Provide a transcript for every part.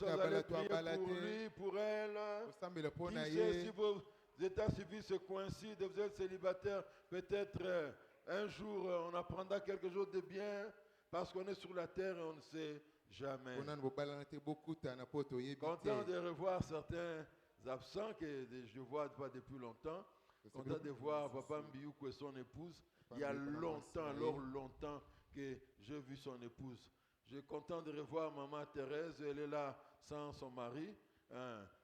vous allez prier pour lui, pour elle. Si vos états civils se coïncident, vous êtes célibataire, peut-être un jour on apprendra quelque chose de bien, parce qu'on est sur la terre et on ne sait jamais. Content de revoir certains absents que je ne vois pas depuis longtemps. Content de voir Papa Mbiyoukou et son épouse. Il y a longtemps, alors longtemps que j'ai vu son épouse. Je suis content de revoir Maman Thérèse, elle est là sans son mari.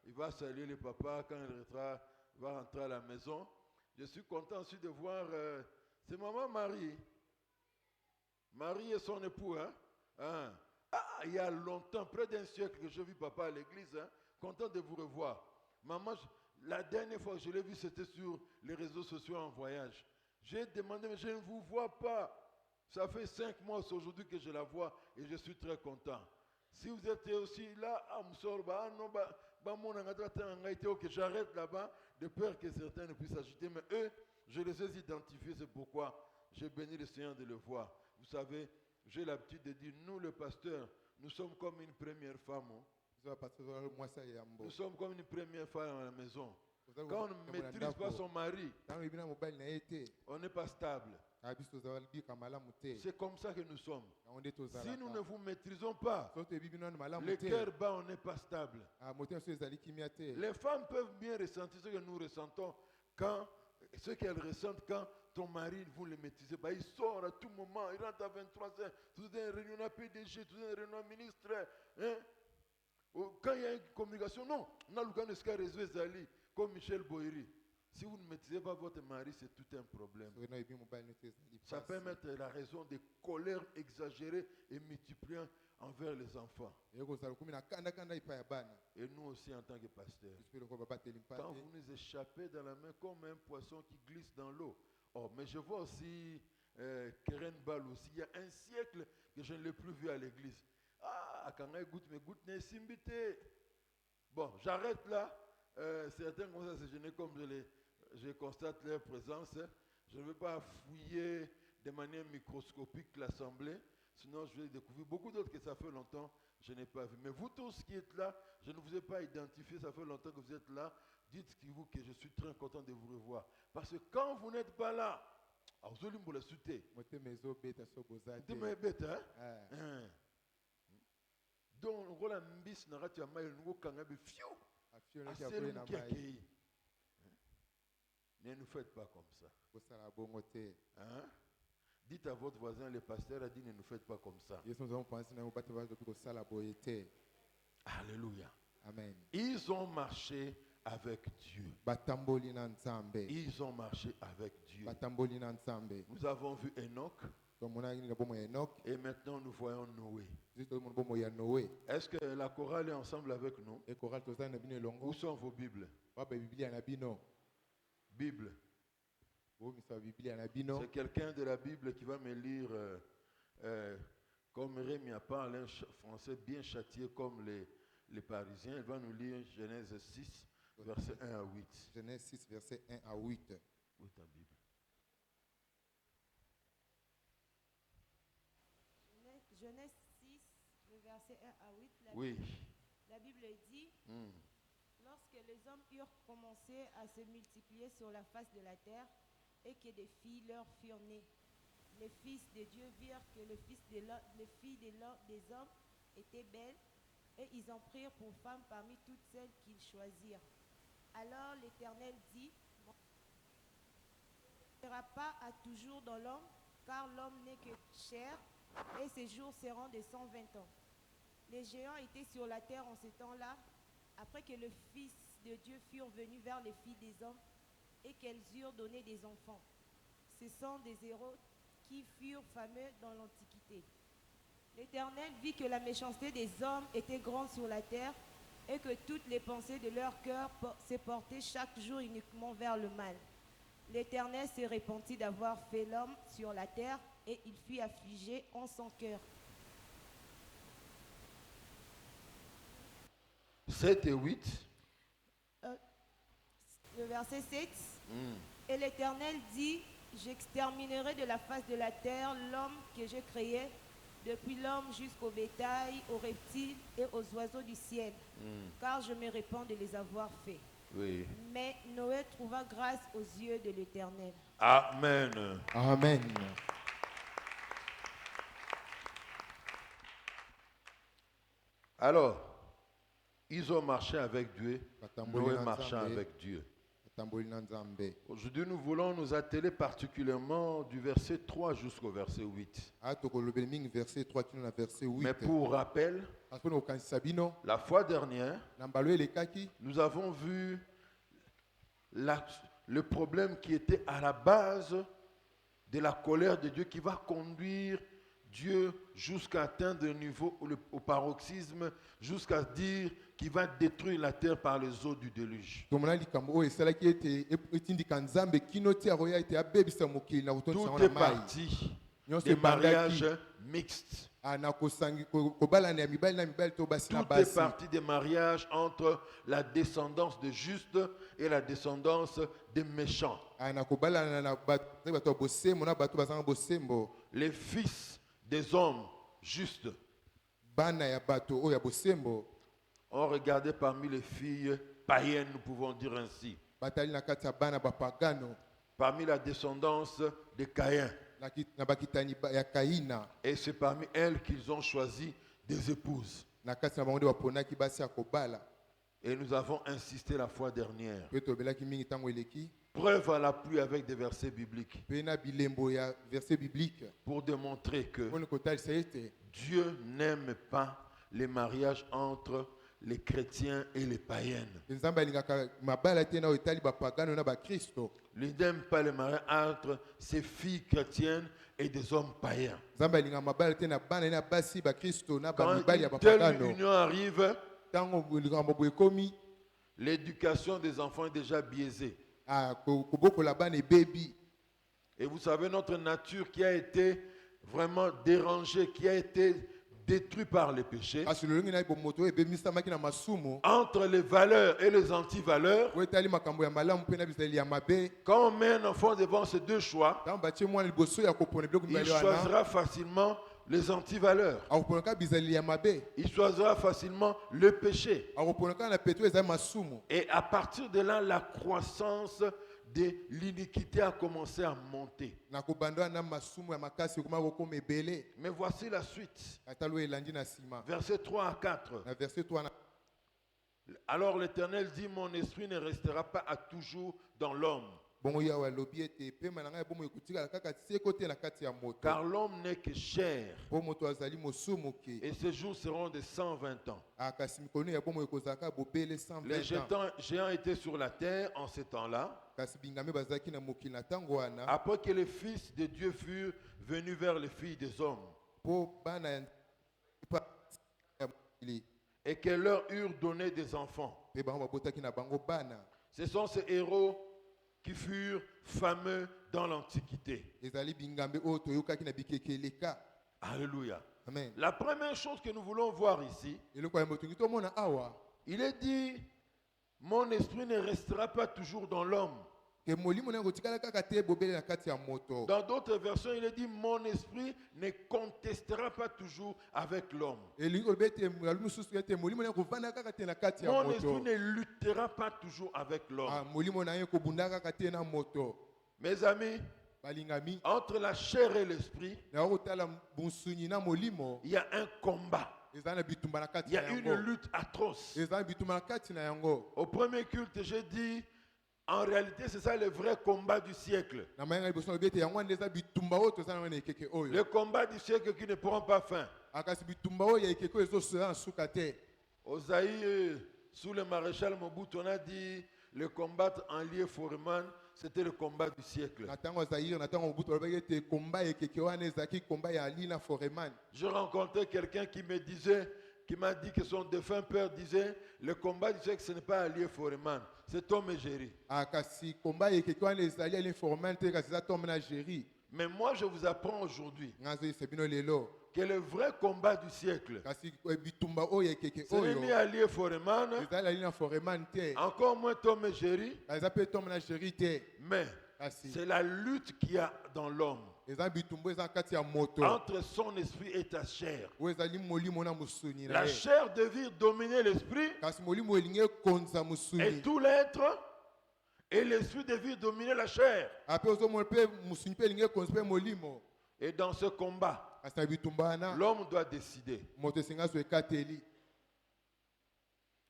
Il va saluer le papa quand il va rentrer à la maison. Je suis content aussi de voir, c'est Maman Marie. Marie et son époux. Il y a longtemps, près d'un siècle que j'ai vu papa à l'église. Content de vous revoir. Maman, la dernière fois que je l'ai vu, c'était sur les réseaux sociaux en voyage. J'ai demandé, mais je ne vous vois pas. Ça fait 5 mois aujourd'hui que je la vois et je suis très content. Si vous êtes aussi là, que j'arrête là-bas, de peur que certains ne puissent ajouter. Mais eux, je les ai identifiés, c'est pourquoi j'ai béni le Seigneur de le voir. Vous savez, j'ai l'habitude de dire, nous, le pasteur, nous sommes comme une première femme. Nous sommes comme une première femme à la maison. Quand on ne maîtrise pas son mari, on n'est pas stable. C'est comme ça que nous sommes. Si nous ne vous maîtrisons pas, le cœur bas, on n'est pas stable. Les femmes peuvent bien ressentir ce que nous ressentons ce qu'elles ressentent quand ton mari, vous ne le maîtrisez pas. Il sort à tout moment, il rentre à 23h, tout est une réunion à PDG, tout est une réunion à ministre. Quand il y a une communication, non, on a le cas de ce qu'a réseau Zali, comme Michel Boiri. Si vous ne maîtrisez pas votre mari, c'est tout un problème. Ça peut mettre la raison de colère exagérée et multipliant envers les enfants. Et nous aussi en tant que pasteurs. Quand vous nous échappez dans la main comme un poisson qui glisse dans l'eau. Oh, mais je vois aussi Keren Bal aussi. Il y a un siècle que je ne l'ai plus vu à l'église. Quand il goûte, mais goûte n'est simbité. Bon, j'arrête là. Certains comme ça se gêner comme je constate leur présence. Je ne veux pas fouiller de manière microscopique l'assemblée, sinon je vais découvrir beaucoup d'autres que ça fait longtemps que je n'ai pas vu. Mais vous tous qui êtes là, je ne vous ai pas identifié, ça fait longtemps que vous êtes là. Dites-vous que je suis très content de vous revoir. Parce que quand vous n'êtes pas là, vous allez me le souter. Donc, on a un bis, on a un ne nous faites pas comme ça. Dites à votre voisin, le pasteur a dit ne nous faites pas comme ça. Alléluia. Amen. Ils ont marché avec Dieu. Ils ont marché avec Dieu. Nous avons vu Enoch. Et maintenant nous voyons Noé. Est-ce que la chorale est ensemble avec nous? Où sont vos Bibles? Bible. C'est quelqu'un de la Bible qui va me lire comme Rémi parle un français bien châtié comme les Parisiens. Il va nous lire Genèse 6, verset 1 à 8. Genèse 6, verset 1 à 8. Où est ta Bible? Genèse 6, le verset 1 à 8. La Bible dit, lorsque les hommes eurent commencé à se multiplier sur la face de la terre et que des filles leur furent nées, les fils de Dieu virent que les filles des hommes étaient belles et ils en prirent pour femmes parmi toutes celles qu'ils choisirent. Alors l'Éternel dit, ne sera pas à toujours dans l'homme, car l'homme n'est que chair, et ses jours seront de 120 ans. Les géants étaient sur la terre en ce temps-là, après que le Fils de Dieu furent venus vers les filles des hommes et qu'elles eurent donné des enfants. Ce sont des héros qui furent fameux dans l'Antiquité. L'Éternel vit que la méchanceté des hommes était grande sur la terre et que toutes les pensées de leur cœur se portaient chaque jour uniquement vers le mal. L'Éternel se repentit d'avoir fait l'homme sur la terre et il fut affligé en son cœur. 7 et 8. Le verset 7. Et l'Éternel dit, j'exterminerai de la face de la terre l'homme que j'ai créé, depuis l'homme jusqu'au bétail, aux reptiles et aux oiseaux du ciel, car je me répands de les avoir faits. Oui. Mais Noé trouva grâce aux yeux de l'Éternel. Amen. Amen. Alors, ils ont marché avec Dieu. Batamboli Noé na marchant Nzambe. avec Dieu. Batamboli na Nzambe. Aujourd'hui, nous voulons nous atteler particulièrement du verset 3 jusqu'au verset 8. Ah, tokolobeli mingi verset 3 kino na verset 8. Mais pour rappel, Parce que nous okanisisa bino la fois dernière, na mbalo elekaki nous avons vu le problème qui était à la base de la colère de Dieu qui va conduire Dieu jusqu'à atteindre un niveau au paroxysme, jusqu'à dire qu'il va détruire la terre par les eaux du déluge. tomona likambo oyo esalaki ete etindika Nzambe kino ti akoya ete abebisa mokili na kotondisa Tout yango na est mai parti nyonso des mariages ebandaki mixtes. na kobalana ya mibali na mibali to basi na Tout est basi parti des mariages entre la descendance des justes et la descendance des méchants. na kobalana na bato ya bosembo na bato bazanga bosembo Les fils des hommes justes bana ya bato oyo ya bosembo ont regardé parmi les filles païennes, nous pouvons dire ainsi, batali na kati ya bana bapagano parmi la descendance de Caïn. na bakitani ya Kaina Et c'est parmi elles qu'ils ont choisi des épouses. na kati na bango nde baponaki basi ya kobala Et nous avons insisté la fois dernière. mpe tolobelaki mingi ntango eleki Preuve à l'appui avec des versets bibliques mpe na bilembo ya verset biblique pour démontrer que mpona kotalisa ete Dieu n'aime pas les mariages entre les chrétiens et les païennes. Nzambe alingaka mabala te na oyo etali bapagano na bakristo Il n'aime pas les mariages entre ses filles chrétiennes et des hommes païens. Nzambe alingaka mabala te na bana na basi bakristo na Quand bamibali ya une telle bapagano union arrive, ntango likambo boye ekomi l'éducation des enfants est déjà biaisée. kobokola bana ebebi Et vous savez, notre nature qui a été vraiment dérangée, qui a été détruite par les péchés, kasi lolongi na bomoto oyo ebemisamaki na masumu entre les valeurs et les antivaleurs, oyo etali makambo ya malamu mpe na bizaleli ya mabe quand on met un enfant devant ces deux choix, ntango batie mwana liboso ya kopona biloko il mibale wana choisira facilement les antivaleurs. akoponaka bizaleli ya mabe Il choisira facilement le péché. akoponaka na peto ezali masumu Et à partir de là, la croissance de l'iniquité a commencé à monter. na kobanda na masumu ya makasi ekoma kokoma ebele Mais voici la suite. atali oyo elandi na nsima Versets 3 à 4. na verset 3 Alors l'Éternel dit, mon esprit ne restera pas à toujours dans l'homme. bongo yawe alobi ete pema na ngai bomoi ekotikala kaka seko te na kati ya moto Car l'homme n'est que chair. mpo moto azali mosumu ke Et ses jours seront de 120 ans. kasi mikolo ya bomoi ekozalaka bobele Les 120 ans géants étaient sur la terre en ce temps-là. kasi bingame bazalaki na mokili na ntango wana Après que les fils de Dieu furent venus vers les filles des hommes. mpo bana ya mokili Et que leur eurent donné des enfants. mpe bango babotaki na bango bana Ce sont ces héros qui furent fameux dans l'Antiquité. ezali bingambe oyo toyokaki na bikeke eleka Alléluia. amen La première chose que nous voulons voir ici, eloko ya motongi tomona awa il est dit, mon esprit ne restera pas toujours dans l'homme. ke molimo na yango kotikala kaka te bobele na kati ya moto Dans d'autres versions, il est dit, mon esprit ne contestera pas toujours avec l'homme. elingi koloba ete yali mosusu ete molimo na ye kovanda kaka te na kati ya Mon esprit moto ne luttera pas toujours avec l'homme. molimo na ye kobunda kaka te na moto Mes amis, balingami entre la chair et l'esprit, na kotala mosuni na molimo il y a un combat. ezali na bitumba na Il kati y na a une yango lutte atroce. ezali na bitumba na kati na yango Au premier culte, j'ai dit, en réalité, c'est ça le vrai combat du siècle. na mayanga liboso lobi ete yango wana eza bitumba oyo toza na na ekeke oyo Le combat du siècle qui ne prend pas fin. akasi bitumba oyo ya ekeke oyo ezosala na suka te Osaïe, sous le maréchal Mobutu, on a dit le combat en lieu Foreman, c'était le combat du siècle. na ntango ya zaire na ntango mobutu alobaki ete komba ya ekeke wana ezalaki komba ya alina foreman Je rencontrais quelqu'un qui me disait, qui m'a dit que son défunt père disait, le combat du siècle, ce n'est pas Allié Foreman, c'est Tom et Jerry. kasi komba ya ekeke wana ezali alina foreman te kasi eza tome na géri Mais moi, je vous apprends aujourd'hui nga azoyisa bino lelo que le vrai combat du siècle, kasi bitumba oyo ya ekeke ce n'est oyo ni Allié Foreman, ezali alina foreman te encore moins Tom et Jerry, eza mpe tome na géri te mais kasi c'est la lutte qu'il y a dans l'homme. eza bitumbu eza na kati ya moto entre son esprit et ta chair. oyo ezali molimo na mosuni na La ye chair devait dominer l'esprit kasi molimo elingi ekonza et mosuni tout l'être, et l'esprit devait dominer la chair. ape ozomona mpe mosuni mpe elingi ekonza mpe molimo Et dans ce combat, kasi na bitumbu wana l'homme doit décider. moto esengi azwa ekateli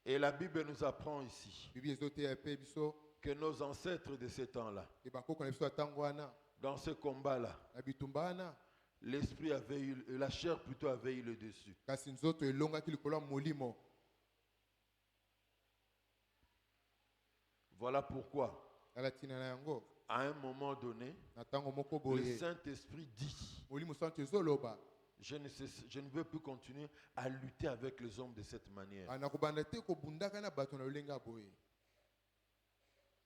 Et la Bible nous apprend ici bibi ezoteya mpe biso que nos ancêtres de ce temps-là, e bakoko na biso ya ntango wana dans ce combat-là, na bitumbu wana l'esprit avait eu, la chair plutôt avait eu le dessus. kasi nzoto elongaki likolo ya molimo. Voilà pourquoi, Tala ntina na yango à un moment donné, na ntango moko le boye Saint-Esprit dit, molimo santo ezoloba je ne veux plus continuer à lutter avec les hommes de cette manière. nakobanda te kobundaka na bato na lolenge ya boye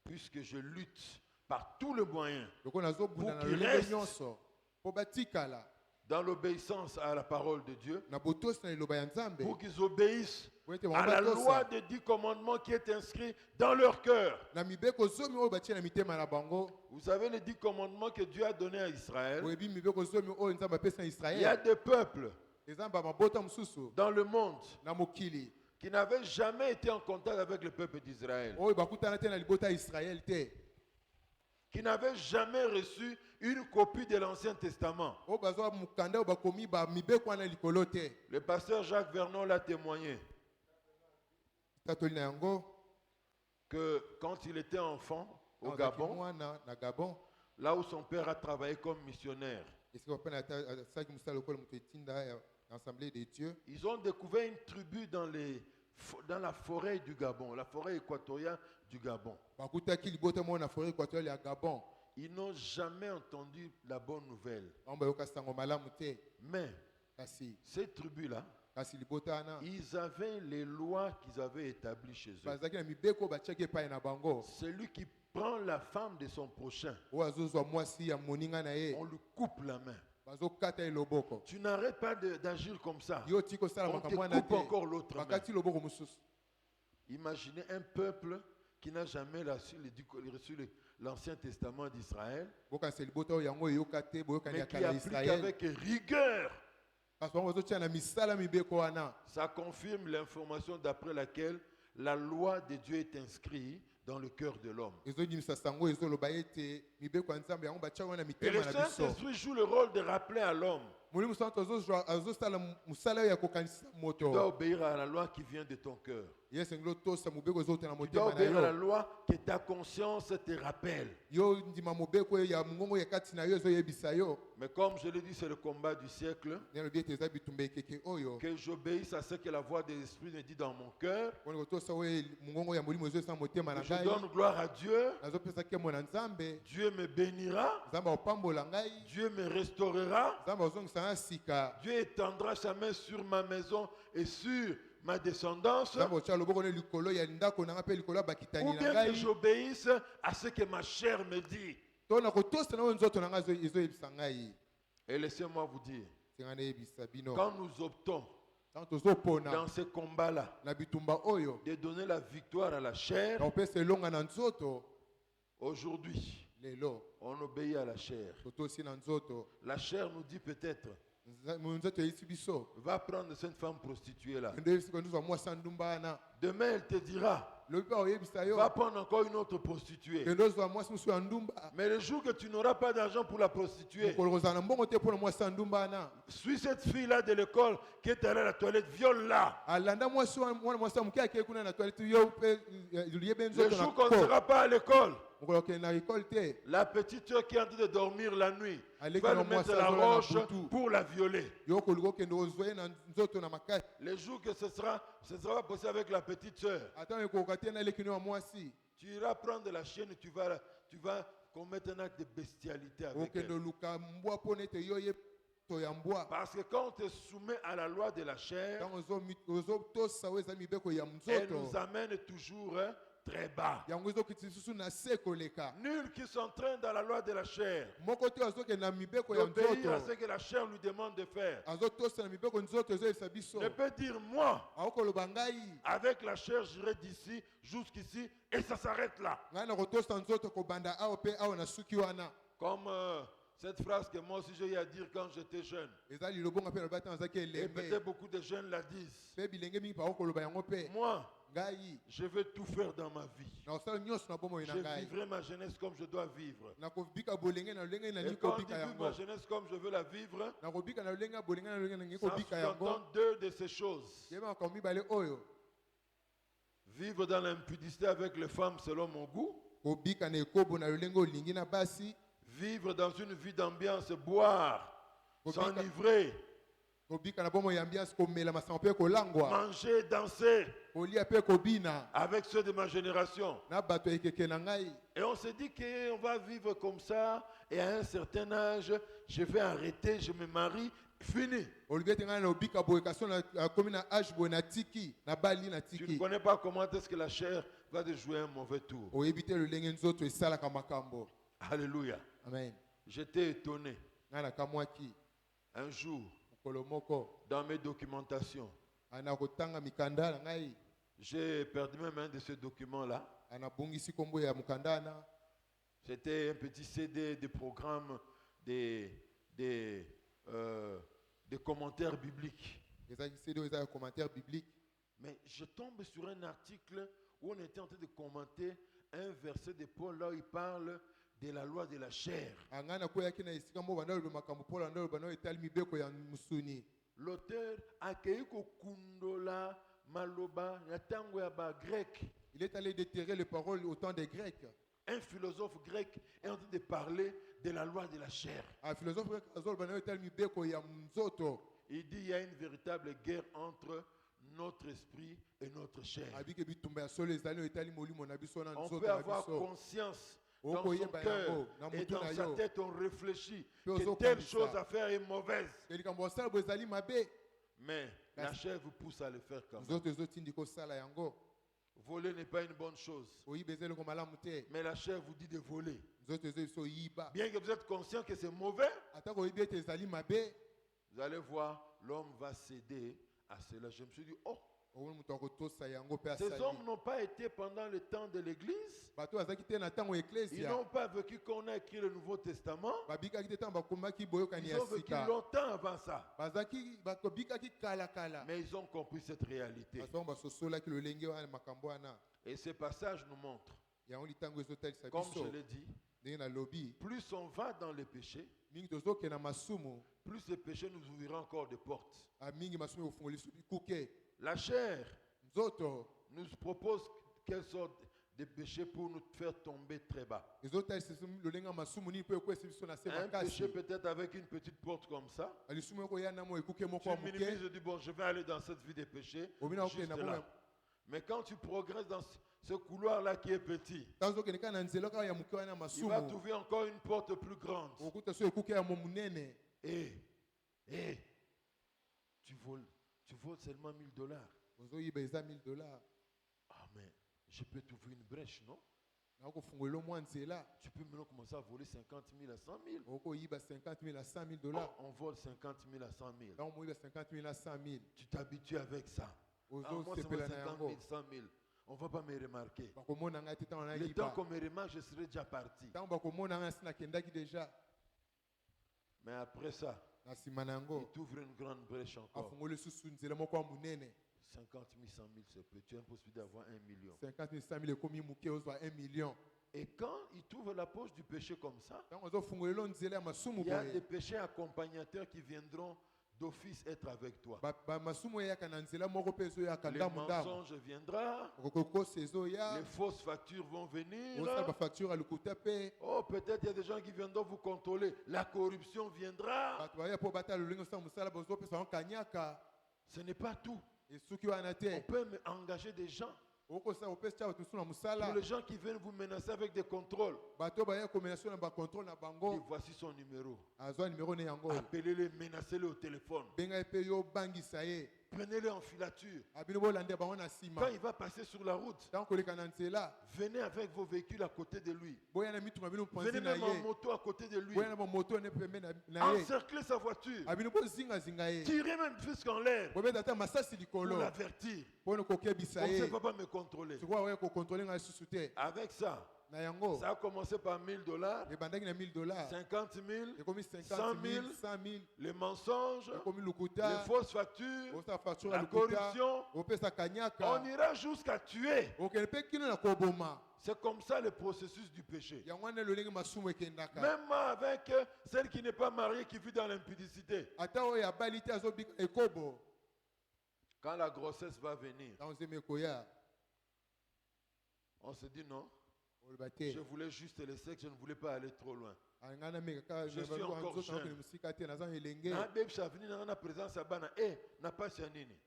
Puisque je lutte par tous les moyens loko nazobunda na Pour qu'il lolenge reste. nyonso mpo batikala dans l'obéissance à la parole de Dieu, na botosi na liloba ya nzambe pour qu'ils obéissent po ete à bango la batosa loi des 10 commandements qui est inscrite dans leur cœur. na mibeko zomi oyo batie na mitema na bango. Vous savez les 10 commandements que Dieu a donnés à Israël. oyebi mibeko zomi oyo nzambe apesi na Il y a israele des peuples eza bamabota mosusu dans le monde na mokili qui n'avaient jamais été en contact avec le peuple d'Israël, oyo bakutana te na libota ya israele te qui n'avaient jamais reçu une copie de l'Ancien Testament. oyo bazwa mokanda oyo bakomi bamibeko wana likolo te. Le pasteur Jacques Vernon l'a témoigné tatoli na yango que quand il était enfant au azalaki Gabon, mwana na gabon là où son père a travaillé comme missionnaire, esika bapena asalaki mosala lokola moto etinda ya assemblée de dieu ils ont découvert une tribu dans la forêt du Gabon, la forêt équatoriale du Gabon. bakutaki libota moko na forêt équatoriale ya gabon Ils n'ont jamais entendu la bonne nouvelle. bango bayoka sango malamu te Mais kasi ces tribus-là, kasi libota wana ils avaient les lois qu'ils avaient établies chez eux. bazalaki na mibeko oyo batiaki epai na bango Celui qui prend la femme de son prochain, oyo azozwa mwasi ya moninga na ye on lui coupe la main. bazokata ye loboko Tu n'arrêtes pas d'agir comme ça. yo ti kosala On te makambo wana coupe te encore l'autre main. bakati loboko mosusu. Imaginez un peuple qui n'a jamais reçu l'Ancien Testament d'Israël, bokanisa libota oyo yango eyoka te boyokani ya mais qui kala ya applique israele avec rigueur. kasi bango bazotia na misala mibeko wana Ça confirme l'information d'après laquelle la loi de Dieu est inscrite dans le cœur de l'homme. ezodimisa sango ezoloba ete mibeko ya nzambe yango batia wana Et le mitema na biso Saint-Esprit joue le rôle de rappeler à l'homme. molimo santo azosala mosala oyo ya kokanisa Tu dois moto obéir à la loi qui vient de ton cœur. ye esengeli otosa mobeko ezota na Tu dois motema na obéir à la yo loi que ta conscience te rappelle. yo ndima mobeko oyo ya mongongo ya kati na yo ezoyebisa yo Mais comme je l'ai dit, c'est le combat du siècle. nalobi ete eza bitumba ekeke oyo Que j'obéisse à ce que la voix de l'Esprit me dit dans mon cœur. poni kotosa oyo mongongo ya molimo ezoyesa na motema na Je ngai donne gloire à Dieu. nazopesa nkembo na nzambe Dieu me bénira. nzambe akopambola ngai Dieu me restaurera. nzambe azongisa ngai sika Dieu étendra sa main sur ma maison et sur ma descendance. nzambe otya loboko ne likolo ya ndako na ngai mpe likolo ya bakitani Ou na bien que ngai j'obéisse à ce que ma chair me dit. to na kotosa na oyo nzoto na ngai ezoyebisa ngai Et laissez-moi vous dire, senga nayebisa bino quand nous optons ntango tozopona dans ce combat-là na bitumba oyo de donner la victoire à la chair, na kopesa elonga na nzoto aujourd'hui, lelo on obéit à la chair. totosi na nzoto La chair nous dit peut-être, nzoto eyisi biso va prendre cette femme prostituée-là. ndo eyebisi ko ndozwa mwasi ya ndumba wana Demain, elle te dira, lobi mpe oyebisa yo va prendre encore une autre prostituée. kende ozwa mwasi mosusu ya ndumba Mais le jour que tu n'auras pas d'argent pour la prostituée, mokolo kozala na mbongo te mpona mwasi ya ndumba wana suis cette fille-là de l'école qui est allée à la toilette, viole-la. alanda mwasi wana mwasi ya moke akei kuna na toilette yo mpe yebe Le nzoto na jour qu'on ne ko sera pas à l'école, mokolo okende na ekole te la petite soeur qui est en train de dormir la nuit, Allez, va que lui le mettre mois, la ça, voilà, roche la boutou. pour la violer. yo koluka okende ozwa ye na nzoto na makasi Le jour que ce sera pas possible avec la petite soeur, ata ekokoka te na elekini ya mwasi tu iras prendre la chienne et tu vas commettre un acte de bestialité avec okende elle. oluka mbwa mpo na ete yo ye to ya mbwa Parce que quand on te soumet à la loi de la chair, ntango ozotosa oyo eza mibeko ya elle nous nzoto amène toujours très bas. yango ezokitisa lisusu na se koleka Nul qui s'entraîne dans la loi de la chair moko te azokende na mibeko ya d'obéir à nzoto ce que la chair lui demande de faire azotosa na mibeko nzoto ezoyebisa biso ne peut dire moi, akokoloba ngai avec la chair, j'irai d'ici jusqu'ici et ça s'arrête là. ngai na kotosa nzoto kobanda awa mpe awa na suki wana Comme cette phrase que moi aussi j'ai eu à dire quand j'étais jeune. eza liloba nga mpe naloba ntango nazalaki Et elenge peut-être beaucoup de jeunes la disent. mpe bilenge mingi bako koloba yango mpe Moi, ngai je vais tout faire dans ma vie. nakosala nyonso na bomoi na Je ngai vivrai ma jeunesse comme je dois vivre. nakobika bolenge na lolenge Et nalingi quand je kobika vis yango ma jeunesse comme je veux la vivre, nakobika na lolenge ya bolenge na lolenge nalingi ça kobika yango sous-entend deux de ces choses. yeba makambo mibale oyo Vivre dans l'impudicité avec les femmes selon mon goût. kobika na ekobo na lolenge olingi na basi Vivre dans une vie d'ambiance, boire, Kobika- s'enivrer, kobika na bomoi ya ambiance komela masanga mpe kolangwa manger, danser kolia mpe kobina avec ceux de ma génération. na bato ya ekeke na ngai Et on se dit qu'on va vivre comme ça, et à un certain âge, je vais arrêter, je me marie, fini. olobi ete ngai na obika boye kasi nakomi na age boye natiki nabali Tu ne natiki connais pas comment est-ce que la chair va te jouer un mauvais tour. oyebi te lolenge nzoto esalaka makambo Alléluia. amen J'étais étonné ngai nakamwaki un jour mokolo moko dans mes documentations. ana kotanga mikanda na ngai J'ai perdu même un de ces documents-là. anabongisi nkombo ya mokanda wana C'était un petit CD de programme des commentaires bibliques. ezalaki sede oyo eza ya commentaire biblique Mais je tombe sur un article où on était en train de commenter un verset de Paul là où il parle de la loi de la chair. ngai nakweyaki na esika moko banda oloba makambo mpona nde oloba na oyo etali mibeko ya mosuni L'auteur akei kokundola maloba ya tango ya ba grec. il est allé déterrer les paroles au temps des Grecs Un philosophe grec est en train de parler de la loi de la chair. philosophe grec azoloba na oyo etali mibeko ya nzoto Il dit il y a une véritable guerre entre notre esprit et notre chair. abiki bitumba ya solo ezali oyo etali molimo na biso na On nzoto peut na avoir biso conscience Oh, dans son koyeba cœur yango, na et mutu dans na sa yo. tête, on réfléchit Pe que ozokanisa. telle chose à faire est mauvaise. likambo osala bo ezali mabe Mais la Merci. chair vous pousse à le faire quand même. nzoto ezotindi kosala yango Voler n'est pas une bonne chose. oyiba eza eloko malamu te Mais la chair vous dit de voler. nzoto ezo biso oyiba Bien que vous êtes conscient que c'est mauvais, atako oyibi ete ezali mabe vous allez voir, l'homme va céder à cela. Je me suis dit, oh, omoni moto akotosa yango mpe ces asali hommes n'ont pas été pendant le temps de l'église. bato bazalaki te na ntango ya Ils eklesia n'ont pas vécu qu'on a écrit le Nouveau Testament. babikaki te ntango bakomaki boyokani Ils ya ont vécu sika longtemps avant ça. bakobikaki kala Mais ils ont compris cette réalité. bato yango basosolaki lolenge wana makambo wana Et ce passage nous montre, yango litango ezotalisa comme biso je l'ai dit, ndenge nalobi plus on va dans les péchés, mingi tozokende masumu plus les péchés nous ouvriront encore des portes. mingi masumu ekofungoli biso bikuke La chair nzoto nous propose quelle sorte de péché pour nous faire tomber très bas. ezotalisa lolenge ya masumu nini mpo ekwesa biso na se Un makasi péché peut-être avec une petite porte comme ça. lisumu ekoya namo ekuke moko Tu ya minimises, moke je dis, bon, je vais aller dans cette vie des péchés. obina Juste okende là. Mais quand tu progresses dans ce couloir-là qui est petit, ntango ozokende kaka na nzela kaka ya moke wana ya il va masumu trouver encore une porte plus grande. okuta so ekuke ya mo monene Et tu voles seulement $1000. ozoyiba eza $1000 Ah, mais je peux t'ouvrir une brèche, non? nakofungolela mwa nzela Tu peux maintenant commencer à voler 50 000 à 100 000. okoyiba 50 000 à 100 000 Oh, dollars on vole 50 000 à 100 000. ntango moyiba 50 000 à 100 000 Tu t'habitues avec ça. Ah, moi, c'est moi ozosepela na 50 yango 000, 100 000. On ne va pas me remarquer. bakomona ngai te ntango Le temps nayiba qu'on me remarque, je serai déjà parti. ntango bakomona ngai nasi nakendaki déjà Mais après ça, na nsima na il yango t'ouvre une grande brèche encore. afungoli lisusu nzela moko ya monene 50 000, 100 000, c'est peu. Tu as une possibilité d'avoir 1 million. 50 000 100 000 ekomi moke ozwa 1 million Et quand il t'ouvre la poche du péché comme ça, ntango ozofungolela nzela ya masumu il y a des boye péchés accompagnateurs qui viendront d'office être avec toi. bamasumu eyaka na nzela moko mpe ezoyaka Les ndambu ndambu mensonges viendront, okokosa ezoya les fausses factures vont venir. osala bafacture ya lokuta mpe Oh, peut-être il y a des gens qui viendront vous contrôler. La corruption viendra. bato baya mpo batala lolenge osala mosala bozopesa yango kanyaka Ce n'est pas tout. esuki wana On te peut engager des gens. okosala opesa tia bato mosusu na Pour mosala les gens qui viennent vous menacer avec des contrôles. bato baya kombination na bacontrôle na Et bango voici son numéro. azwa nimero ne yango Appelez-le, menacez-le au téléphone. benga ye mpe yo bangisa ye Prenez-le en filature. abino bolandela bango na Quand nsima il va passer sur la route, ntango koleka na nzela venez avec vos véhicules à côté de lui. boya na mitunga bino mopanzi Venez na même en ye moto à côté de lui. boya na bamoto ne pembe na ye Encerclez sa voiture. abino bozingazinga ye Tirez même jusqu'en l'air bobeta ata masasi pour likolo l'avertir. mpona kokebisa Comme ça, il ye ne va pas me contrôler. sikoyo akoya kokontrole ngai lisusu te Avec ça, na yango Ça a commencé par $1000, ebandaki na $1000 50 000, ekomi 100 50 000, 000 100 000 les mensonges, ekomi les lukuta fausses factures, osala facture la ya lukuta corruption. opesa On kanyaka ira jusqu'à tuer. okende mpe kino na koboma C'est comme ça le processus du péché. yango wana lolenge masumu ekendaka Même avec celle qui n'est pas mariée, qui vit dans l'impudicité. ata oyo abali te azobika ekobo Quand la grossesse va venir, ntango nzembo ekoya on se dit non, oloba te je voulais juste le sexe, je ne voulais pas aller trop loin. ngai nameka kaka Je suis encore nzoto nakende jeune. mosika te naza elenge Na babe chavini na na présence à bana na pas nini.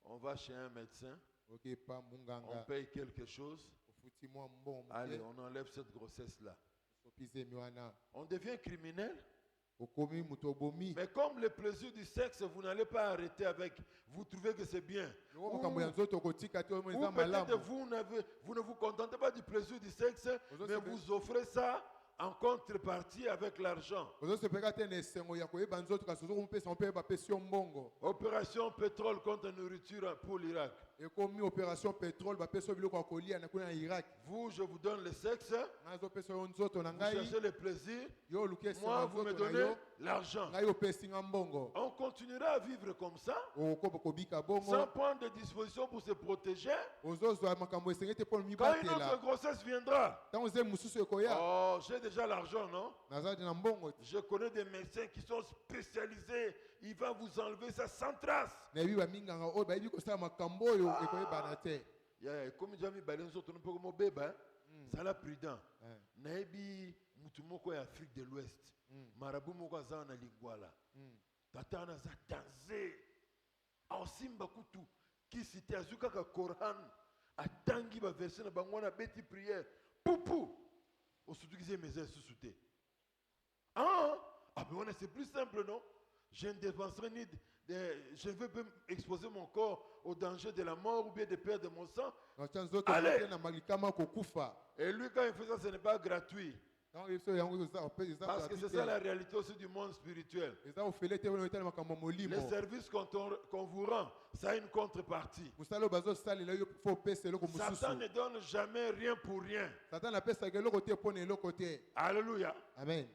On va chez un médecin, okepa on munganga paye quelque chose. ofuti mwa mbongo Allez, moke on enlève cette grossesse là. osopi zemi wana On devient criminel. okomi moto obomi Mais comme le plaisir du sexe, vous n'allez pas arrêter avec, vous trouvez que c'est bien. longo makambo ya nzoto okotika te oyo eza Ou peut-être malamu vous ne vous contentez pas du plaisir du sexe, mais vous offrez ça en contrepartie avec l'argent. ozosepeka te na esengo ya koyeba nzoto kasi ozokopesa mpe bapesi yo mbongo Opération pétrole contre nourriture pour l'Irak. ekomi opération pétrole bapesi yo biloko ya kolia na kuna na irak Vous, je vous donne le sexe, ngai azopesa yo nzoto na vous ngai cherchez le plaisir, yo oluki esengo moi, ya vous me nzoto na donnez yo l'argent. ngai opesi nga mbongo On continuera à vivre comme ça, okoba kobika bongo sans prendre des dispositions pour se protéger. ozozwa makambo esengeli te mpo Quand une mibatela autre grossesse viendra, ntango zemi mosusu ekoya oh, j'ai déjà l'argent, non? naza te na mbongo Je connais des médecins qui sont spécialisés. Il va vous enlever ça sans trace. nayebi baminganga oyo bayebi kosala makambo oyo ekoyebana te Comme jami balenzo to nopoko mo beba, ça la prudent. Nayebi mutu moko ya Afrique de l'Ouest. Marabu moko aza na lingwala. Tata na za danser. Osimba kutu ki cité azuka ka Coran. Atangi ba verset na bango na beti prière. Poupou. Osutukize meze susute. Ah, mais c'est plus simple, non? Je ne dépenserai ni je ne veux pas exposer mon corps au danger de la mort ou bien de perdre mon sang. natya nzoto Allez! te na malikama kokufa Et lui, quand il fait ça, ce n'est pas gratuit. ntango yebiso yango eza Parce que c'est ça la réalité aussi du monde spirituel. eza ofele te wana etala makambo ya molimo Les services qu'on vous rend, ça a une contrepartie. mosala oyo bazosalela yo fo opesa eloko Satan mosusu ne donne jamais rien pour rien. satan apesaka eloko te mpo na eloko te Alléluia. amen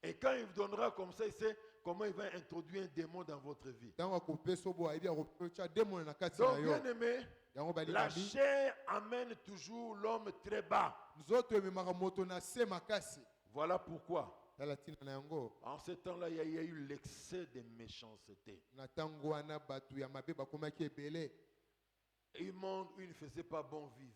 Et quand il vous donnera comme ça, il sait comment il va introduire un démon dans votre vie. ntango akopesa obo ayebi akotya demona na kati Donc, na yo bien aimé, yango la balingami chair amène toujours l'homme très bas. nzoto ememaka moto na se makasi Voilà pourquoi, tala ntina na yango en ce temps-là, il y a eu l'excès de méchanceté. na ntango wana bato ya mabe bakomaki ebele Un monde où il ne faisait pas bon vivre.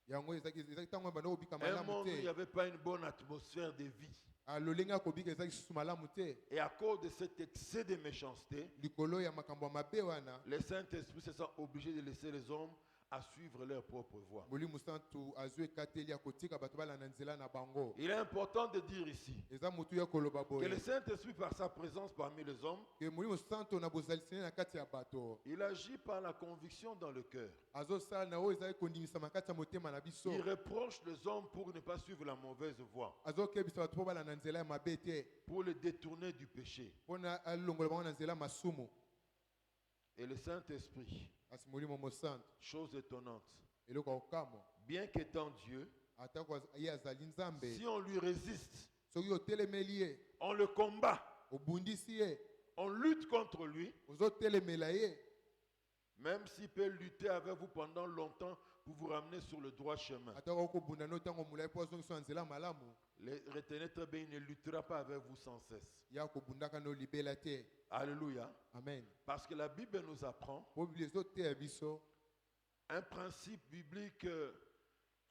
yango ezaki ntango wana banda kobika Un malamu monde où il n'y te avait pas une bonne atmosphère de vie. lolenge ya kobika ezaki susu malamu te Et à cause de cet excès de méchanceté, likolo ya makambo ya mabe wana les Saint-Esprit se sont obligés de laisser les hommes à suivre leur propre voie. molimo santu azwi ekateli ya kotika bato balanda nzela na bango Il est important de dire ici eza motu ya koloba que le boye Saint-Esprit, par sa présence parmi les hommes, ke molimo santu na bozalisini na kati ya bato il agit par la conviction dans le cœur. azosala na oyo ezali kondimisama kati ya motema na biso Il reproche les hommes pour ne pas suivre la mauvaise voie, azokebisa bato mpo balanda nzela ya mabe te pour les détourner du péché. mpona alongola bango na nzela masumu Et le Saint-Esprit, kasi molimo mosantu chose étonnante, eloko ya kokamwa bien qu'étant Dieu, atako ye azali nzambe si on lui résiste, soki otelemeli ye on le combat, obundisi ye on lutte contre lui, ozotelemela ye même s'il peut lutter avec vous pendant longtemps pour vous ramener sur le droit chemin. atako okobunda no ntango molai mpo azongiso na nzela malamu Retenez très bien, il ne luttera pas avec vous sans cesse. ya kobundaka no libela te Alléluia. amen Parce que la Bible nous apprend mpo biblia ezoteya biso un principe biblique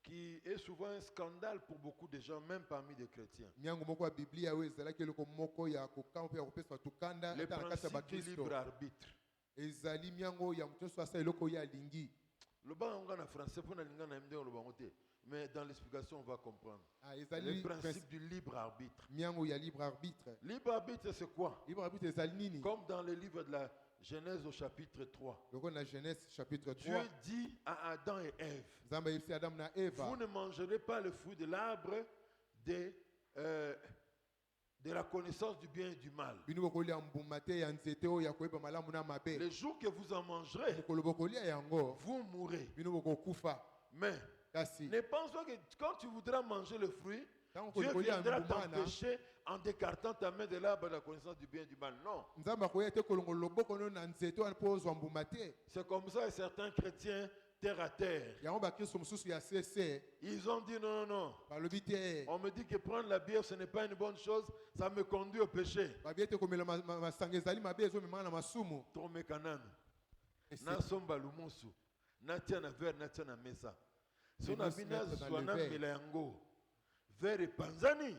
qui est souvent un scandale pour beaucoup de gens, même parmi les chrétiens. miango moko ya biblia oyo ezalaki eloko moko ya kokama mpe ya kopesa bato kanda Le ata na kati ya principe du bakristo libre arbitre. ezali miango ya moto nyonso asala eloko oyo alingi Le bango en français, pour mais dans l'explication, on va comprendre. ezali Le principe du libre arbitre. miango ya libre arbitre Libre arbitre, c'est quoi? libre arbitre ezali nini Comme dans le livre de la Genèse au chapitre 3. lokola na genèse chapitre Dieu 3 dit à Adam et Ève, nzambe ayebisi adamu na eva vous ne mangerez pas le fruit de l'arbre de la connaissance du bien et du mal. bino bokolia mbuma te ya nzete oyo ya koyeba malamu na mabe Le jour que vous en mangerez, mokolo bokolia yango vous mourrez. bino bokokufa Mais kasi Ne pense pas que quand tu voudras manger le fruit, ntango Dieu kolia viendra mbuma wana t'empêcher en écartant ta main de l'arbre de la connaissance du bien et du mal. Non. nzambe akoya te kolongola loboko no na nzete wana mpo ozwa mbuma te. C'est comme ça que certains chrétiens terre à terre. Yango bakristo mosusu ya sese Ils ont dit non, non, non. balobi te On me dit que prendre la bière, ce n'est pas une bonne chose. Ça me conduit au péché. babi ete komela masanga ezali mabe ezomemaka na masumu. Tromé kanana. Na somba lumusu. Na tia na verre, na tia na mesa. Si on a vu na zwana mela yango. Verre panzani.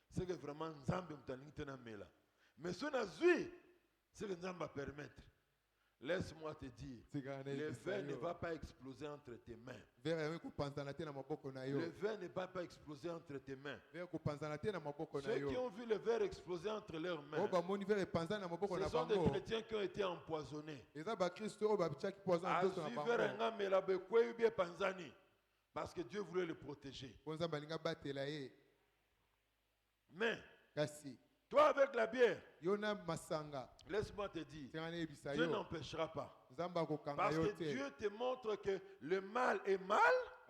C'est que vraiment nzambe mtalingi tena mela. Mais si on a zui, c'est que nzambe va permettre. Laisse-moi te dire, le verre ne va pas exploser entre tes mains. Le verre ne va pas exploser entre tes mains. Ceux qui ont vu le verre exploser entre leurs mains, ce sont des chrétiens qui ont été empoisonnés. Parce que Dieu voulait le protéger. Mais, toi avec la bière, laisse-moi te dire, Dieu n'empêchera pas. Parce que Dieu te montre que le mal est mal.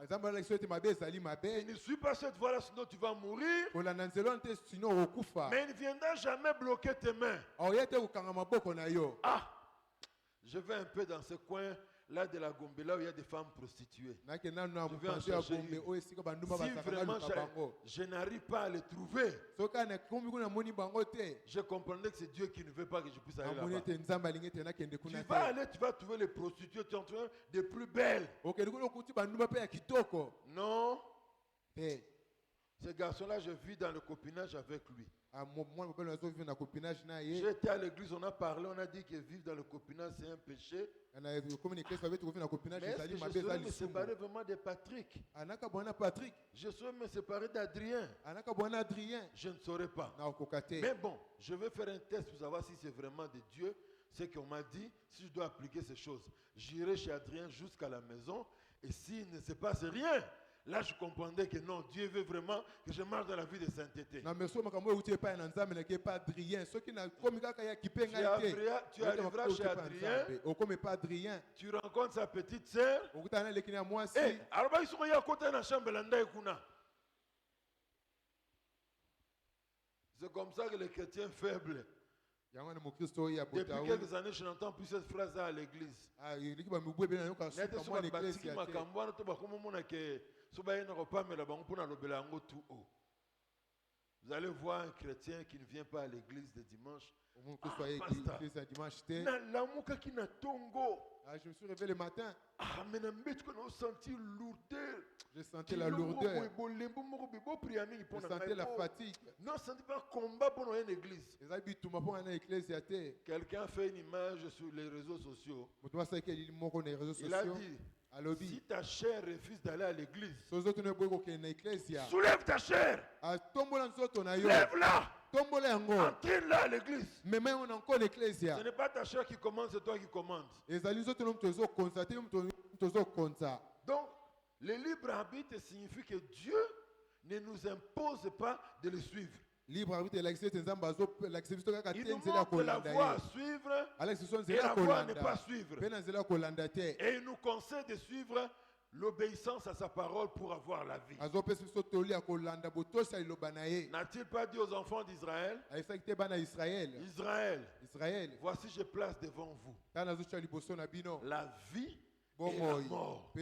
Il ne suit pas cette voie-là, sinon tu vas mourir. Mais il ne viendra jamais bloquer tes mains. Ah, je vais un peu dans ce coin là de la Gombe, là où il y a des femmes prostituées. Je vais en chercher une. Si vraiment je n'arrive pas à les trouver, je comprendrais que c'est Dieu qui ne veut pas que je puisse aller là-bas. Tu vas aller, tu vas trouver les prostituées, tu en trouves des plus belles. Non. Ce garçon-là, je vis dans le copinage avec lui. J'étais à l'église, on a parlé, on a dit que vivre dans le copinage, c'est un péché. Mais est-ce que je saurais me séparer vraiment de Patrick? Je saurais me séparer d'Adrien? Je ne saurais pas. Mais bon, je vais faire un test pour savoir si c'est vraiment de Dieu. C'est qu'on m'a dit, si je dois appliquer ces choses, j'irai chez Adrien jusqu'à la maison. Et s'il ne se passe rien, là, je comprendrais que non, Dieu veut vraiment que je marche dans la vie de sainteté. Tu arriveras chez Adrien, tu rencontres sa petite sœur. Alors, ils sont à côté de la chambre. C'est comme ça que les chrétiens faibles. Depuis quelques années, je n'entends plus cette phrase à l'église. Vous allez voir un chrétien qui ne vient pas à l'église de dimanche. Je me suis réveillé le matin. J'ai senti la lourdeur. Je sentais la fatigue. Non, ce n'est pas un combat pour une église. Quelqu'un a fait une image sur les réseaux sociaux. Il a dit, si ta chair refuse d'aller à l'église, soulève ta chair. Lève-la. Entraîne-la à l'église. Ce n'est pas ta chair qui commande, c'est toi qui commandes. Donc, le libre arbitre signifie que Dieu ne nous impose pas de le suivre. Il nous montre la voie à suivre et la voie à ne pas suivre. Et il nous conseille de suivre l'obéissance à sa parole pour avoir la vie. N'a-t-il pas dit aux enfants d'Israël, Israël, voici je place devant vous la vie et la mort.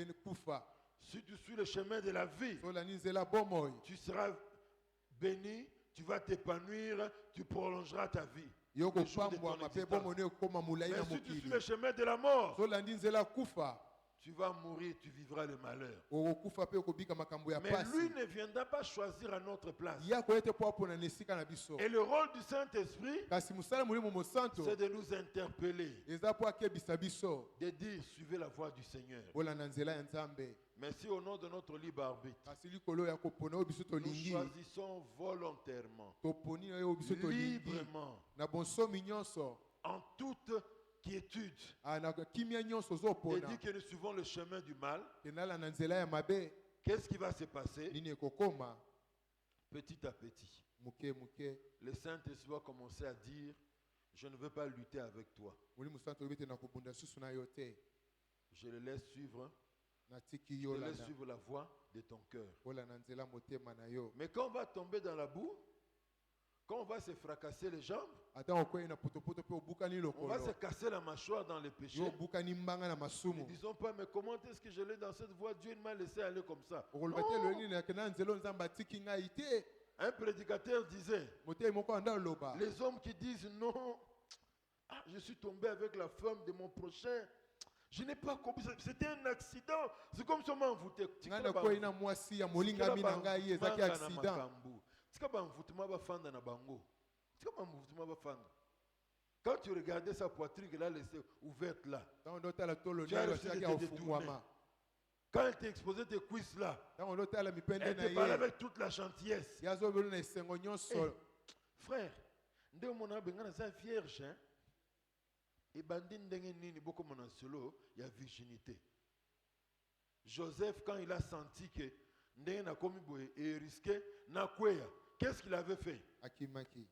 Si tu suis le chemin de la vie, tu seras béni, tu vas t'épanouir, tu prolongeras ta vie. Mais si tu suis le chemin de la mort, tu vas mourir, tu vivras le malheur. Mais lui ne viendra pas choisir à notre place. Et le rôle du Saint-Esprit, c'est de nous interpeller, de dire, suivez la voie du Seigneur. Merci au nom de notre libre arbitre. Nous choisissons volontairement, librement, en toute quiétude, de dire que nous suivons le chemin du mal. Qu'est-ce qui va se passer? Petit à petit, le Saint-Esprit va commencer à dire, je ne veux pas lutter avec toi. Je le laisse suivre natiki Je yo te laisse landa suivre la voie de ton cœur. olanda nzela motema na yo. Mais quand on va tomber dans la boue, quand on va se fracasser les jambes, Ata okwei na potopoto pe obukani on va se lokolo. casser la mâchoire dans les péchés. Yo obukani mbanga na Ne masumu. disons pas, mais comment est-ce que je l'ai dans cette voie? Dieu m'a laissé aller comme ça. Okoloba te loni na kana nzelo nzamba tiki ngai te. Un prédicateur disait, Motei moko anda loba. les hommes qui disent non, ah, je suis tombé avec la femme de mon prochain. Je n'ai pas compris, c'était un accident. C'est comme si on m'a envoûté. Ngana kwei na mwasi ya molinga mi na ngai ezaki accident. Quand tu regardais sa poitrine qu'elle a laissée ouverte là, Tango ndotala tolo Tu as nelo reçu asaki de te afungwama. quand elle t'exposait tes cuisses là, Tango ndotala mipende elle na te parlait ye. avec toute la gentillesse. Yazo belo na esengo nyonso. Frère, nde mona bengana za vierge, hein? Et bandi ndenge nini boko mona solo, il y a virginité. Joseph, quand il a senti que ndenge na komi boye et risqué na kweya, qu'est-ce qu'il avait fait? Akimaki.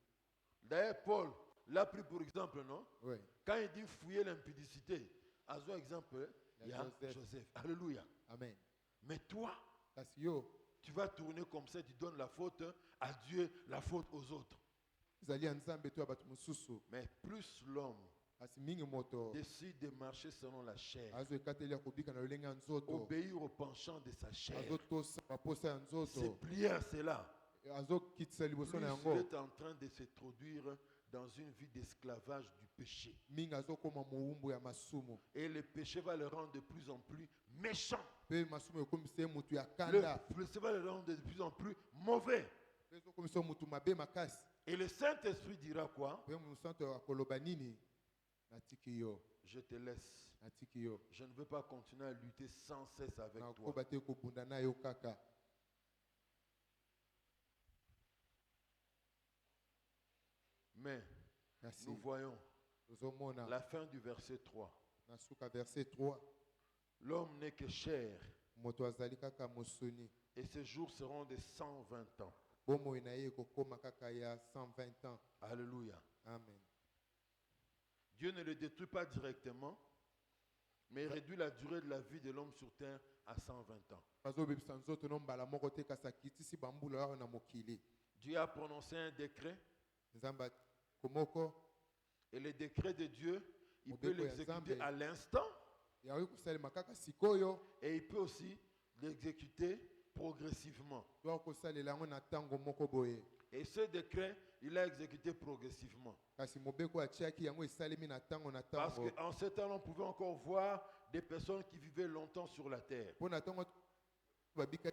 D'ailleurs, Paul l'a pris pour exemple, non? Ouais. Quand il dit fouiller l'impudicité, à son exemple, il y a Joseph. Joseph. Alléluia. Amen. Mais toi, Kasi yo tu vas tourner comme ça, tu donnes la faute à Dieu, la faute aux autres. zali ya nzambe to ya bato mosusu. Mais plus l'homme Kasi mingi moto décide de marcher selon la chair, azo ekateli ya kobika na lolenge ya nzoto. obéir au penchant de sa chair, Azo tosa baposa ya se nzoto. plier à cela, Azo kitisa plus liboso na il yango. est en train de se introduire dans une vie d'esclavage du péché. Mingi azokoma mowumbu ya masumu. Et le péché va le rendre de plus en plus méchant. Pe masumu ekomisa ye mutu ya Le kanda. péché va le rendre de plus en plus mauvais. Pe ezokomisa ye mutu mabe makasi. Et le Saint-Esprit dira quoi? Pe mosantu akoloba nini? Natiki yo. Je te laisse. Natiki yo. Je ne veux pas continuer à lutter sans cesse avec toi. Nakoba te kobunda na yo kaka. Mais Merci. nous voyons Tozomona la fin du verset 3. na suka verset 3. L'homme n'est que chair, Moto azali kaka mosoni. et ses jours seront de 120 ans. Bomoi na ye kokoma kaka ya 120 ans. Alléluia. Amen. Dieu ne le détruit pas directement, mais il réduit la durée de la vie de l'homme sur terre à 120 ans. Bazobebisa nzoto no mbala moko te kasi akitisi bambula oyo na mokili. Dieu a prononcé un décret, Nzamba komoko et le décret de Dieu, il peut Mobeko ya l'exécuter Nzambe. à l'instant, yakoki kosalema kaka sikoyo. et il peut aussi l'exécuter progressivement. To kosalela yango na ntango moko boye. Et ce décret, il a exécuté progressivement. Kasi mobeko atiaki yango esalemi na ntango na Parce ntango. qu'en ce temps, on pouvait encore voir des personnes qui vivaient longtemps sur la terre. Mpo na ntango babika.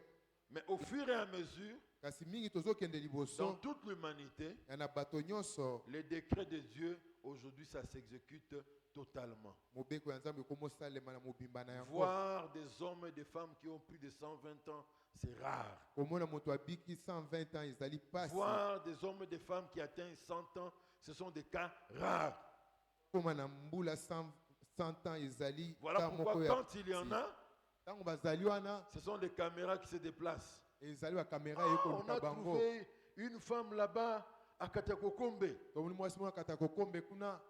Mais au fur et à mesure, Kasi mingi tozokende dans liboso toute l'humanité, ya na bato nyonso. les décrets de Dieu, aujourd'hui, ça s'exécute totalement. Mobeko ya Nzambe ekomosalema na mobimba na yango. Voir des hommes et des femmes qui ont plus de 120 ans, c'est rare. Komona moto abiki 120 ans ezali pasi. Voir des hommes et des femmes qui atteignent 100 ans, ce sont des cas rares. Koma na mbula 100 ans ezali. Voilà ta pourquoi moko ya quand il y en a, ntango bazali wana ce sont des caméras qui se déplacent. ezali ba kamera On ekoluka a bango. trouvé une femme là-bas à Katakokombe. Tomoni mwasi moko kata kokombe kuna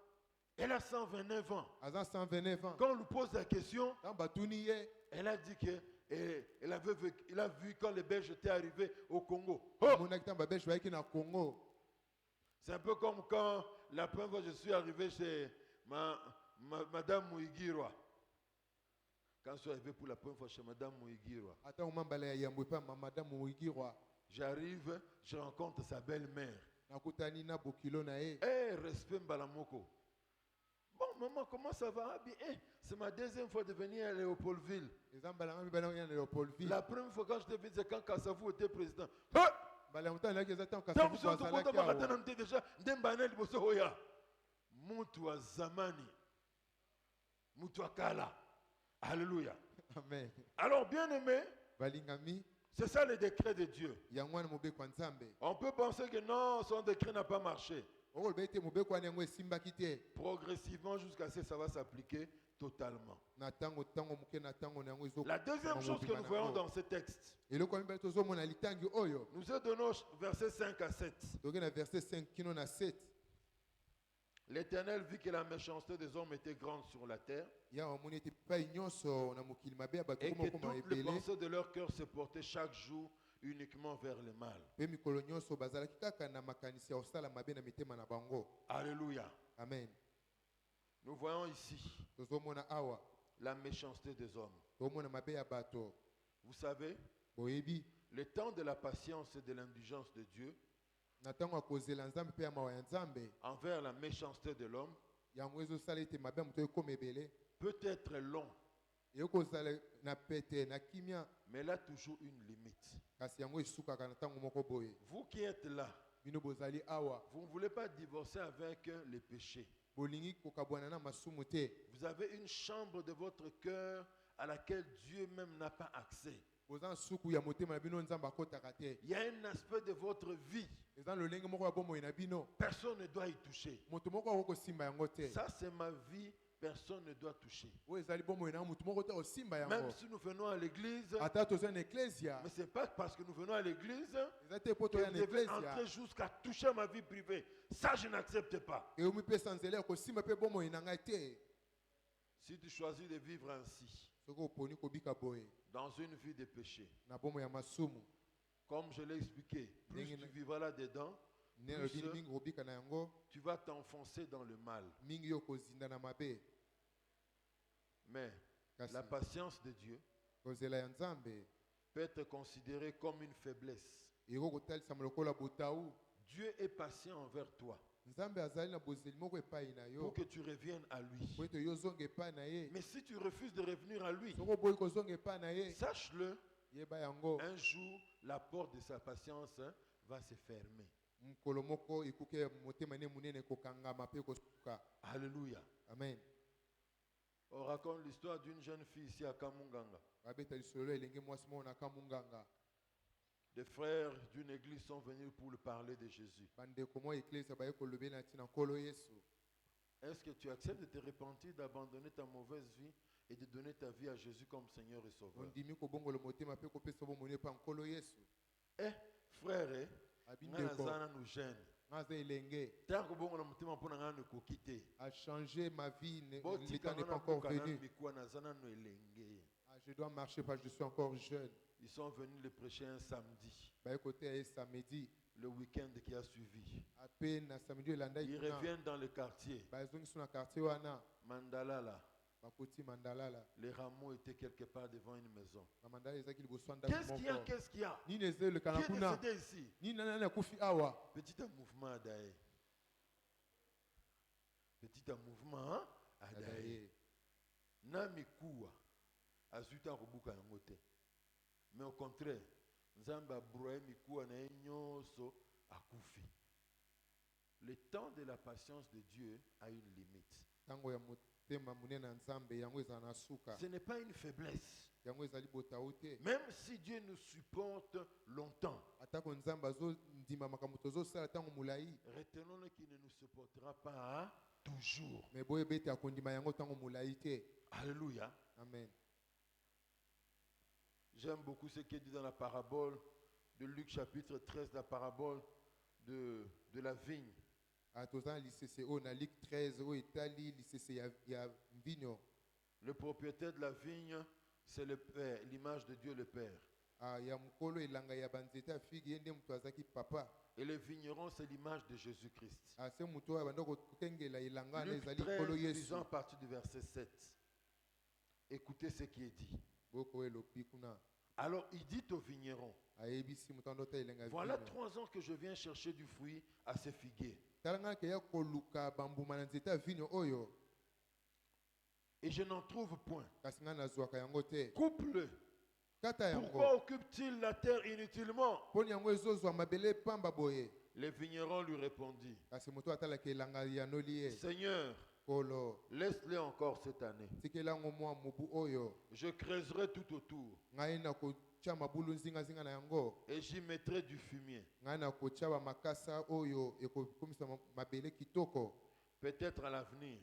Elle a 129 ans. aza 129 ans. Quand on lui pose la question, Ntango batuni ye elle a dit que elle a vu quand les Belges étaient arrivés au Congo. Oh! amonaki ntango babeshi bayaki na Congo. C'est un peu comme quand la première fois que je suis arrivé chez Madame Mouigirwa. Quand je suis arrivé pour la première fois chez Madame Mouigirwa, Ata omambala ya yambo epa madame Mouigirwa. j'arrive, je rencontre sa belle-mère. Nakutani na bokilo na ye. Eh, respect Mbalamoko. Bon, maman, comment ça va? Ah, bien, c'est ma deuxième fois de venir à Léopoldville. Eza mbala ngami bana ya na Léopoldville. La première fois quand je t'ai vu, c'est quand Kassavou était président. Ah! Mbala mutana laki eza ntango Tant kasabu que je bazalaki suis awa. content, déjà, Ndembana liboso oya. Mutu wa zamani. Mutu wa kala. Alléluia. Amen. Alors, bien aimé, Balingami c'est ça le décret de Dieu. yango wana mobeko ya Nzambe. On peut penser que non, son décret n'a pas marché. Okoloba ete mobeko wana yango esimbaki te. Progressivement, jusqu'à ce que ça va s'appliquer totalement. Na ntango moke na ntango na yango ezo. La deuxième chose que nous voyons dans ce texte, eloko ya mibale tozomona litangi oyo nous est donné au verset 5 à 7. toke na verset 5 kino na 7. L'Éternel vit que la méchanceté des hommes était grande sur la terre Yawe amoni ete epai nyonso na mokili mabe ya bato et que ekoma toutes les ebele pensées de leur cœur se portaient chaque jour uniquement vers le mal. mpe mikolo nyonso bazalaki kaka na makanisi ya kosala mabe na mitema na bango. Alléluia. Amen. Nous voyons ici Tozomona awa la méchanceté des hommes. tozomona mabe ya bato. Vous savez, Boyebi le temps de la patience et de l'indulgence de Dieu na ntango ya kozela nzambe mpe ya mawa ya nzambe envers la méchanceté de l'homme yango ezosala ete mabe ya moto ekoma ebele peut être long, ekozala na pete na kimia mais il a toujours une limite. kasi yango esukaka na ntango moko boye. Vous qui êtes là, Bino bozali awa vous ne voulez pas divorcer avec les péchés. bolingi kokabwana na masumu te. Vous avez une chambre de votre cœur à laquelle Dieu même n'a pas accès. Boza na suku ya motema na bino nzambe akotaka te. Il y a un aspect de votre vie, Eza lolenge moko ya bomoi na bino personne ne doit y toucher. moto moko akokosimba yango te. Ça, c'est ma vie, personne ne doit toucher. Oyo ezali bomoi na moto moko te osimba Même yango. si nous venons à l'église, Ata toza na eklesia mais ce n'est pas parce que nous venons à l'église eza te po que toya vous na devez eklesia entrer jusqu'à toucher ma vie privée. Ça, je n'accepte pas. eomipesa nzela ya kosimba mpe bomoi na ngai te. Si tu choisis de vivre ainsi, Soki oponi kobika boye dans une vie de péché, na bomoi ya masumu comme je l'ai expliqué, plus tu vivras là-dedans, nde nalobi plus mingi kobika na yango tu vas t'enfoncer dans le mal. mingi yo kozinda na mabe. Mais Kasi la patience de Dieu kozela ya nzambe peut être considérée comme une faiblesse. eko kotalisama lokola botau. Dieu est patient envers toi Nzambe azali na bozeli moko epai na pour yo que tu reviennes à lui. po ete yo zonga epai na ye. Mais si tu refuses de revenir à lui, Soko boyi kozonga epai na ye sache-le, yeba yango un jour, la porte de sa patience va se fermer. mokolo moko ekuke motema ne monene ekokangama mpe kosuka. Alléluia. Amen. On raconte l'histoire d'une jeune fille ici à Kamunganga. babeta lisolo elenge mwasi moko na kamunganga. Des frères d'une église sont venus pour lui parler de Jésus. Bandeko mo eklesia baye kolobela na ntina nkolo yesu. Est-ce que tu acceptes de te repentir, d'abandonner ta mauvaise vie et de donner ta vie à Jésus comme Seigneur et Sauveur? ondimi kobongola motema mpe kopesa bomoni epa nkolo yesu. Eh, frère, Abindeko Ngana nous gêne. ngaza elenge Tant que bon, on a mutima mpona ngana nous quitter. a changé ma vie, le Botika temps n'est pas ngana encore bukana venu. mikwa na zana no elenge. Ah, je dois marcher parce que je suis encore jeune. Ils sont venus le prêcher un samedi, Baye kote ya samedi le week-end qui a suivi. à peine na samedi elanda Ils ikuna reviennent dans le quartier. bazongi sur na quartier wana Mandala là, bakoti mandala la les rameaux étaient quelque part devant une maison. na mandala ezaki liboso anda Qu'est-ce qu'il y a? moko. Qu'est-ce qu'il y a? Nini eze le Qui est kanakuna décédé ici? ni nana kufi awa. Petit un mouvement Adaé. Petit un mouvement hein? Adaé. Adaye. Namikua. Azuta rubuka yangote. Mais au contraire, Nzamba broye mikua na nyoso akufi. Le temps de la patience de Dieu a une limite. Tango ya motema munene na nzambe yango ezala na suka. Ce n'est pas une faiblesse. Yango ezali botau te. Même si Dieu nous supporte longtemps, Atako nzambe azondima makambo tozosala ntango molai. retenons qu'il ne nous supportera pas toujours. Me boyeba ete akondima yango ntango molai te. Alléluia. Amen. J'aime beaucoup ce qui est dit dans la parabole de Luc chapitre 13, la parabole de la vigne. Toza na lisese oyo na Luc 13 oyo etali lisese ya mvinyo. Le propriétaire de la vigne, c'est le Père, l'image de Dieu le Père. Ya mokolo elanga ya banzete ya figi ye nde moto azalaki papa. Et le vigneron, c'est l'image de Jésus-Christ. Se moto oyo abanda kokengela elanga wana Luc ezali 13, nkolo yesu. lisons à partir du verset 7. Écoutez ce qui est dit. Boko elobi kuna Alors il dit au vigneron, ayebisi moto andota elenga voilà vino. 3 ans que je viens chercher du fruit à ce figuier. Tala nga keya koluka bambuma na nzete ya vino oyo Et je n'en trouve point. kasi nga nazwaka yango te. Coupe-le. Kata Pourquoi yango occupe-t-il la terre inutilement? mponi yango ezozwa mabele pamba boye. Le vigneron lui répondit, Kasi moto atalaka elanga yanoli ye. Seigneur, Kolo laisse-le encore cette année. tikela yango mwa mobu oyo Je creuserai tout autour ngai nakotya mabulu nzingazinga na yango. et j'y mettrai du fumier. Ngai nakotya bamakasa oyo ekokomisa mabele kitoko. Peut-être à l'avenir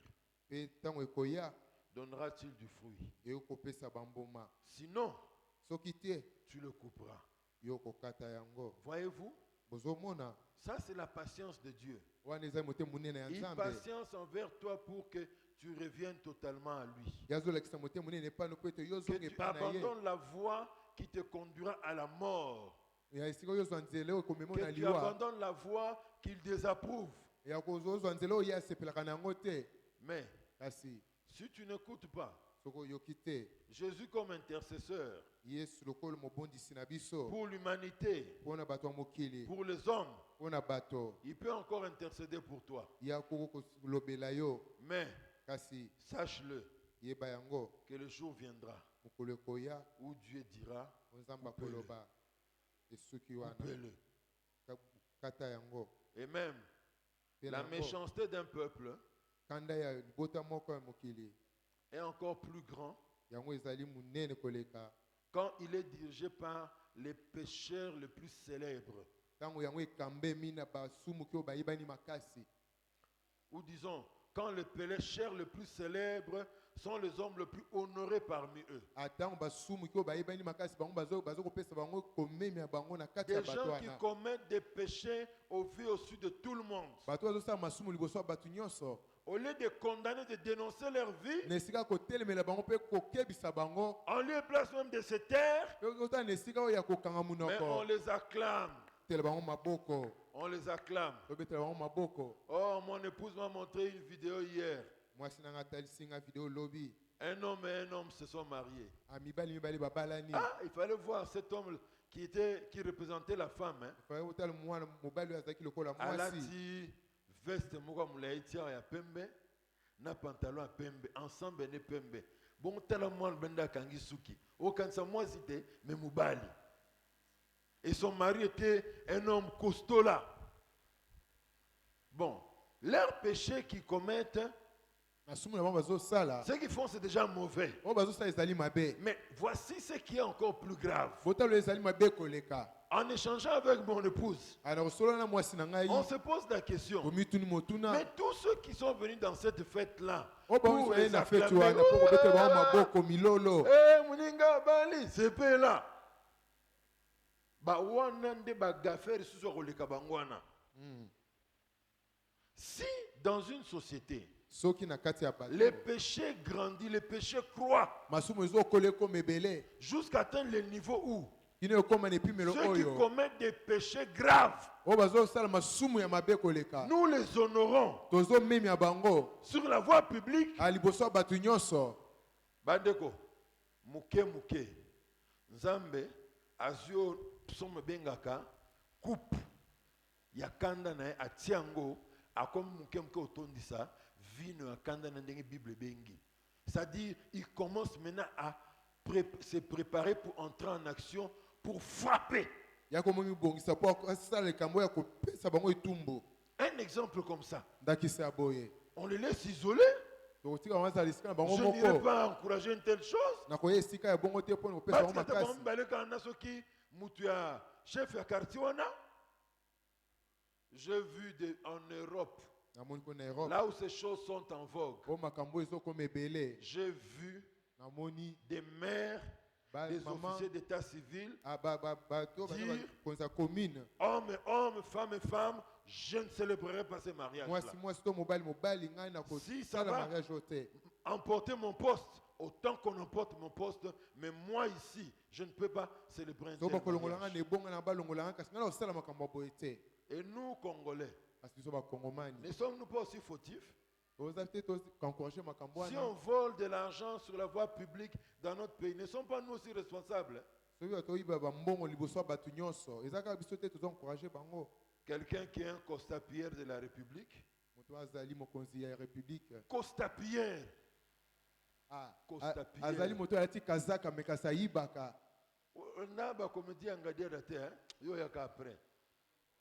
Mpe ntango ekoya donnera-t-il du fruit. ekopesa bambuma. Sinon, Soki te tu le couperas. yo kokata yango. Voyez-vous, bozomona Ça, c'est la patience de Dieu. wana eza motema monene ya Il nzambe patience envers toi pour que tu reviennes totalement à lui. yazolakisa motema monene epano po ete Que yozonga tu epai na ye abandonnes la voie qui te conduira à la mort. ya esika oyo ozwa nzela oyo ekomema na Que tu liwa abandonnes la voie qu'il désapprouve. ya kozozwa nzela oyo ye asepelaka na yango te Mais kasi si tu n'écoutes pas soki oyoki te Jésus comme intercesseur yesu lokola mobondisi na biso pour l'humanité, mpo na bato ya mokili pour les hommes, mpo na bato il peut encore intercéder pour toi. ye akoko kolobela yo Mais kasi sache-le yeba yango que le jour viendra mokolo ekoya où Dieu dira nzambe Coupez-le. akoloba esuki wana coupez-le. kata yango Et même Mpe la na yango, méchanceté d'un peuple kanda ya libota moko ya mokili est encore plus grand yango ezali monene koleka quand il est dirigé par les pécheurs les plus célèbres. ntango yango ekambemi na basumuki oyo bayibani makasi Ou disons, quand les pécheurs les plus célèbres sont les hommes les plus honorés parmi eux. atango basumuki oyo bayibani makasi bango bazokopesa bango komemi ya bango na kati ya Des bato gens qui wana commettent des péchés au vu au-dessus de tout le monde. bato bazosala masumu liboso ya bato nyonso Au lieu de condamner, de dénoncer leur vie, na esika kotelemela bango mpe kokebisa bango en lieu et place même de se taire, mpe ozala na esika oyo ya kokanga mais on monoko les acclame. tela bango maboko On les acclame. tobetela bango maboko Oh, mon épouse m'a montré une vidéo hier. mwasi nanga atalisi nga video lobi Un homme et un homme se sont mariés. mibali babalani Ah, il fallait voir cet homme qui représentait la femme. Hein. faya kotala mwana mobali oyo azalaki lokola mwasi Alati veste moko ya molayi tia ya pembe na pantalon ya pembe ensemble ne pembe. Bon tala mwana benda akangi suki. Okanisa mwasi te mais mobali. Et son mari était un homme costaud là. Bon, leurs péchés qu'ils commettent, masumu na bango bazosala ce qu'ils font c'est déjà mauvais. oyo bazosala ezali mabe Mais voici ce qui est encore plus grave. botalo ezali mabe koleka En échangeant avec mon épouse, ana kosolola na mwasi na ngai on se pose la question. komituni motuna Mais tous ceux qui sont venus dans cette fête-là, oyo pour baozoye les na feti acclamer, wana mpo kobetela bango maboko milolo eh, Muninga Bali, c'est pas là. Ba wana nde ba gafere susu koleka bango wana. Si dans une société, soki na kati ya bato les péchés grandissent, les péchés croient, masumu ezokola ekoma ebele jusqu'à atteindre le niveau où kino ekoma na epimelo ceux qui oyo commettent des péchés graves, oyo bazosala masumu ya mabe koleka nous les honorons tozomemia bango sur la voie publique. a liboso ya bato nyonso Bandeko, muke muke, Nzambe, azio somme bengaka, coupe, yakanda na atiango, akom muke muke otondisa, vino yakanda na ndenge Bible bengi. C'est-à-dire, il commence maintenant à se préparer pour entrer en action, pour frapper. ya komomi bongisa mpo asala likambo ya kopesa bango etumbu Un exemple comme ça, ndakisa ya boye on les laisse isoler. tokotika bango azala esika na bango Je n'irai moko pas encourager une telle chose. nakoya esika ya bongo te mpo na kopesa bango Parce que makasi baleka na soki mutu ya chef ya quartier wana. J'ai vu en Europe, namoni mpo na Europe là où ces choses sont en vogue, oyo makambo ezokoma ebele j'ai vu namoni des maires, des maman officiers d'état civil, bato Dire- bakonza commune hommes et hommes, femmes et femmes, je ne célébrerai pas ces mariages-là. mwasi to mobali ngai na Si ça kosala va. mariage oyo te Emporter mon poste, autant qu'on emporte mon poste, mais moi ici, je ne peux pas célébrer un so tel bakolongola ngai mariage. na ebonga na balongola ngai kasi ngai na kosala makambo ya boye te Et nous, Congolais, kasi biso bakongomani ne sommes-nous pas aussi fautifs? toza te toencourage makambo Si wana on vole de l'argent sur la voie publique dans notre pays, ne sommes pas nous aussi responsables? soki bato oyiba bambongo liboso ya bato nyonso eza kaka biso te tozoencourage bango Quelqu'un qui est un Costa-Pierre de la République? moto azali mokonzi ya république Costa-Pierre! Costa Pierre. azali moto alati kazaka me kasi ayibaka On a ba comédie en gadier de terre, yo yaka après.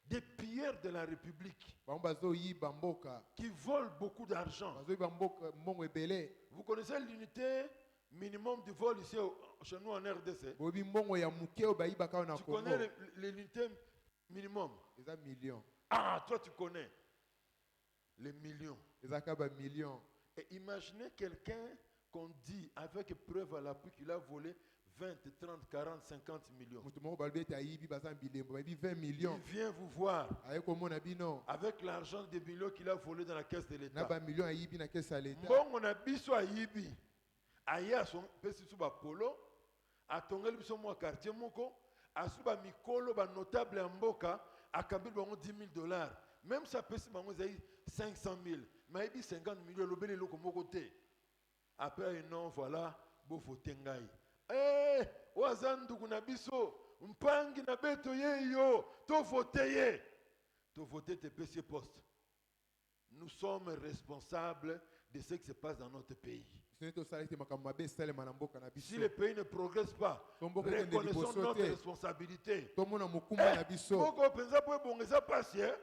Des pierres de la République bango bazoyiba mboka qui volent beaucoup d'argent. bazoyiba mbongo ebele Vous connaissez l'unité minimum du vol ici chez nous en RDC? boyebi mbongo ya moke oyo bayibaka oyo na Tu Congo connais l'unité minimum? eza million Ah, toi tu connais les millions. eza kaka bamillion Et imaginez quelqu'un qu'on dit avec preuve à l'appui qu'il a volé 20, 30, 40, 50 millions. Mutu moko balobi ete ayibi baza na bilembo bayibi 20 Il millions vient vous voir aye komona bino avec l'argent des millions qu'il a volé dans la caisse de na l'État. bamillion ayibi na kesi ya leta Mbongo na biso ayibi. Aye pesi biso polo. Atongeli biso mwa quartier moko. Asuba mikolo ba notable ya mboka. Akambili bango 10 000 $. Même ça pesi bango zayi 500 000. Mais il 50 millions. Lobeli loko moko te. Après non voilà. Bo fotengai. Eh, wazanduku na biso, mpangi na beto yeyo, to vote te pesi poste. Nous sommes responsables de ce qui se passe dans notre pays. Si le pays ne progresse pas, reconnaissons notre responsabilité. Moko penza po bongeza pasi eh.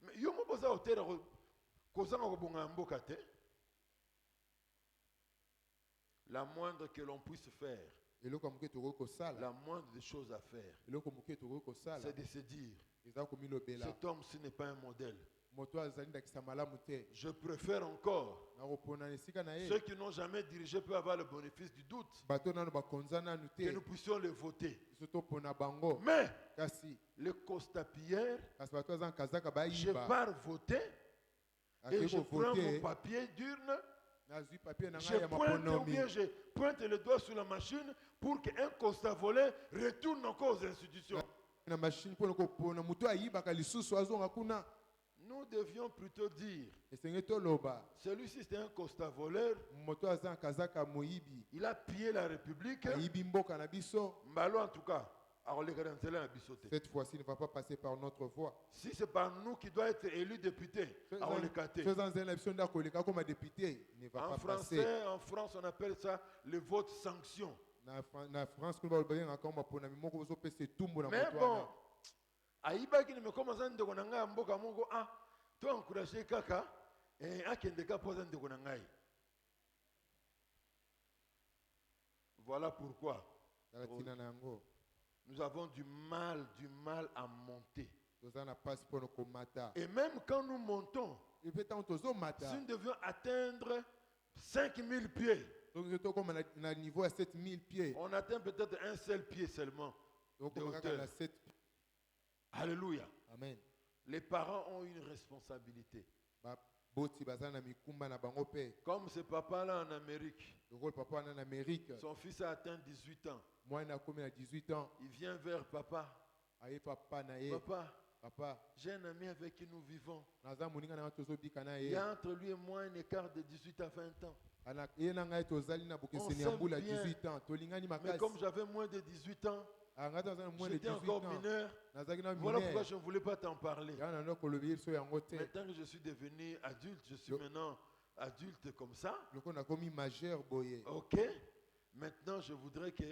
Mais yo mo boza hôtel kozanga ko bonga mboka te. La moindre que l'on puisse faire, la moindre des choses à faire, c'est de se dire, cet homme-ci n'est pas un modèle. Je préfère encore, ceux qui n'ont jamais dirigé peuvent avoir le bénéfice du doute, que nous puissions les voter. Mais, le Costa-Pierre, je pars voter, et je prends mon papier d'urne, je pointe le doigt sur la machine pour qu'un constat volé retourne encore aux institutions. Nous devions plutôt dire, celui-ci c'était un constat voleur, il a pillé la République, Mbalo en tout cas. Cette fois-ci ne va pas passer par notre voix. Si c'est par nous qui doit être élu député, en France, on appelle ça le vote sanction. Mais bon, aïbaki ne me commence à dire qu'on mboka moko toi encourager kaka et akendeka posa ndeko na ngai. Voilà pourquoi nous avons du mal à monter. Et même quand nous montons, si nous devions atteindre 5000 pieds, on atteint peut-être un seul pied seulement. Alléluia. Amen. Les parents ont une responsabilité. Comme ce papa-là en Amérique, son fils a atteint 18 ans. Il vient vers papa. Papa, j'ai un ami avec qui nous vivons. Il y a entre lui et moi un écart de 18 à 20 ans. On s'aime bien. Mais comme j'avais moins de 18 ans, j'étais encore mineur. Voilà pourquoi je ne voulais pas t'en parler. Maintenant que je suis devenu adulte, je suis maintenant adulte comme ça. Ok. Maintenant, je voudrais que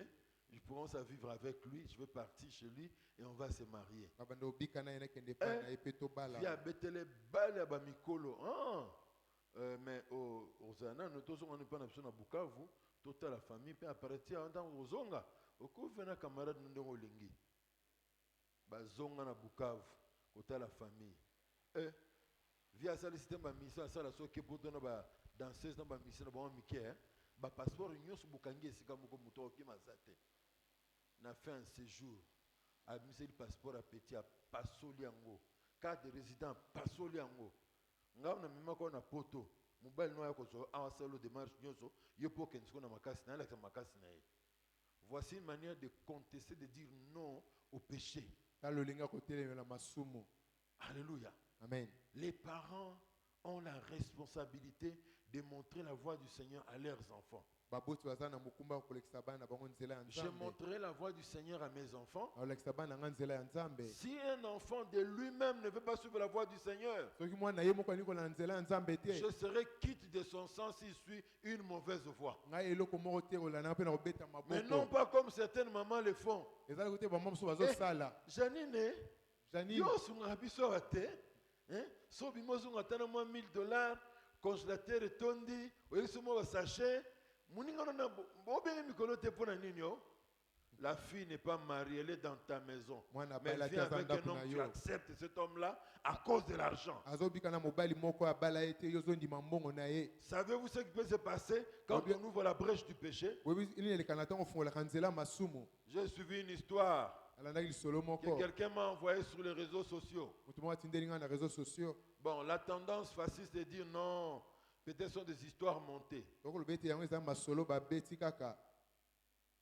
je commence à vivre avec lui. Je vais partir chez lui et on va se marier. Mais aux Zana, nous tous on n'est pas dans Bukavu. Toute la famille peut apparaître aux Zonga. Au cours de camarade nous olingi. Bazonga na Bukavu. Côté la famille. Via ça le système ba mission ça la so ke boto na ba danseuse na ba mission na ba miké. Ba passeport nyos bukangi esika moko muto ki mazate. Na fait un séjour. A mis le passeport à petit à Passoli yango. Carte de résident Passoli yango. Ngam na mima ko na poto. Mobile no ya ko so awasalo démarche nyoso yopo kensko na makasi na la makasi na ye. Voici une manière de contester, de dire non au péché. Alléluia. Amen. Les parents ont la responsabilité de montrer la voie du Seigneur à leurs enfants. Je montrerai la voie du Seigneur à mes enfants. Si un enfant de lui-même ne veut pas suivre la voie du Seigneur, je serai quitte de son sens s'il suit une mauvaise voie. Mais non pas comme certaines mamans le font. Janine, yo sunga biso ate, so bimozunga tana mo $1000, congélateur tondi, oyesumo ba sachet. La fille n'est pas mariée, elle est dans ta maison. Mwana Mais elle abalaki vient aza avec un ndako homme, na tu yo. acceptes cet homme-là à cause de l'argent. azobika na mobali moko abala ete yo ozondima mbongo na ye. Savez-vous ce qui peut se passer quand on ouvre la brèche du péché? Boyebi nini eleka na ntango ofungolaka nzela masumu. J'ai suivi une histoire Alandaki lisolo que moko quelqu'un m'a envoyée sur les réseaux sociaux. moto moko atindeli ngai na réseaux sociaux. Bon, la tendance facile c'est de dire non, peut-être ce sont des histoires montées. tokoloba ete yango eza masolo babeti kaka.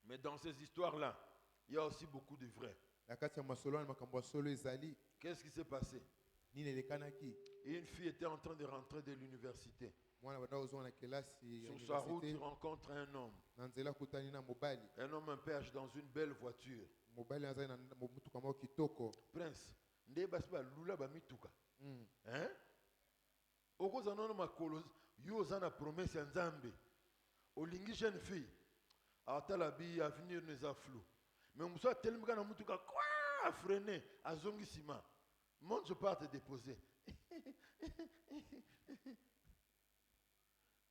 Mais dans ces histoires-là, il y a aussi beaucoup de vrais. Na kati ya masolo wana makambo ya solo ezali. Qu'est-ce qui s'est passé? Nini elekanaki. Une fille était en train de rentrer de l'université. Mwana banda ozonga na kelasi ya Sur sa route, il université. rencontre un homme. Na nzela akutani na mobali. Un homme un peu âgé dans une belle voiture. Mobali azali na motuka moko kitoko. Prince, nde basi balula bamituka. Mm. Hein? Okozana na makolo, yo oza na promesse ya Nzambe. Olingi jeune fille. Atala bi avenir nous a flou. Mais on soit tellement na mutuka quoi freiner, azongi sima. Monte, je pars te déposer.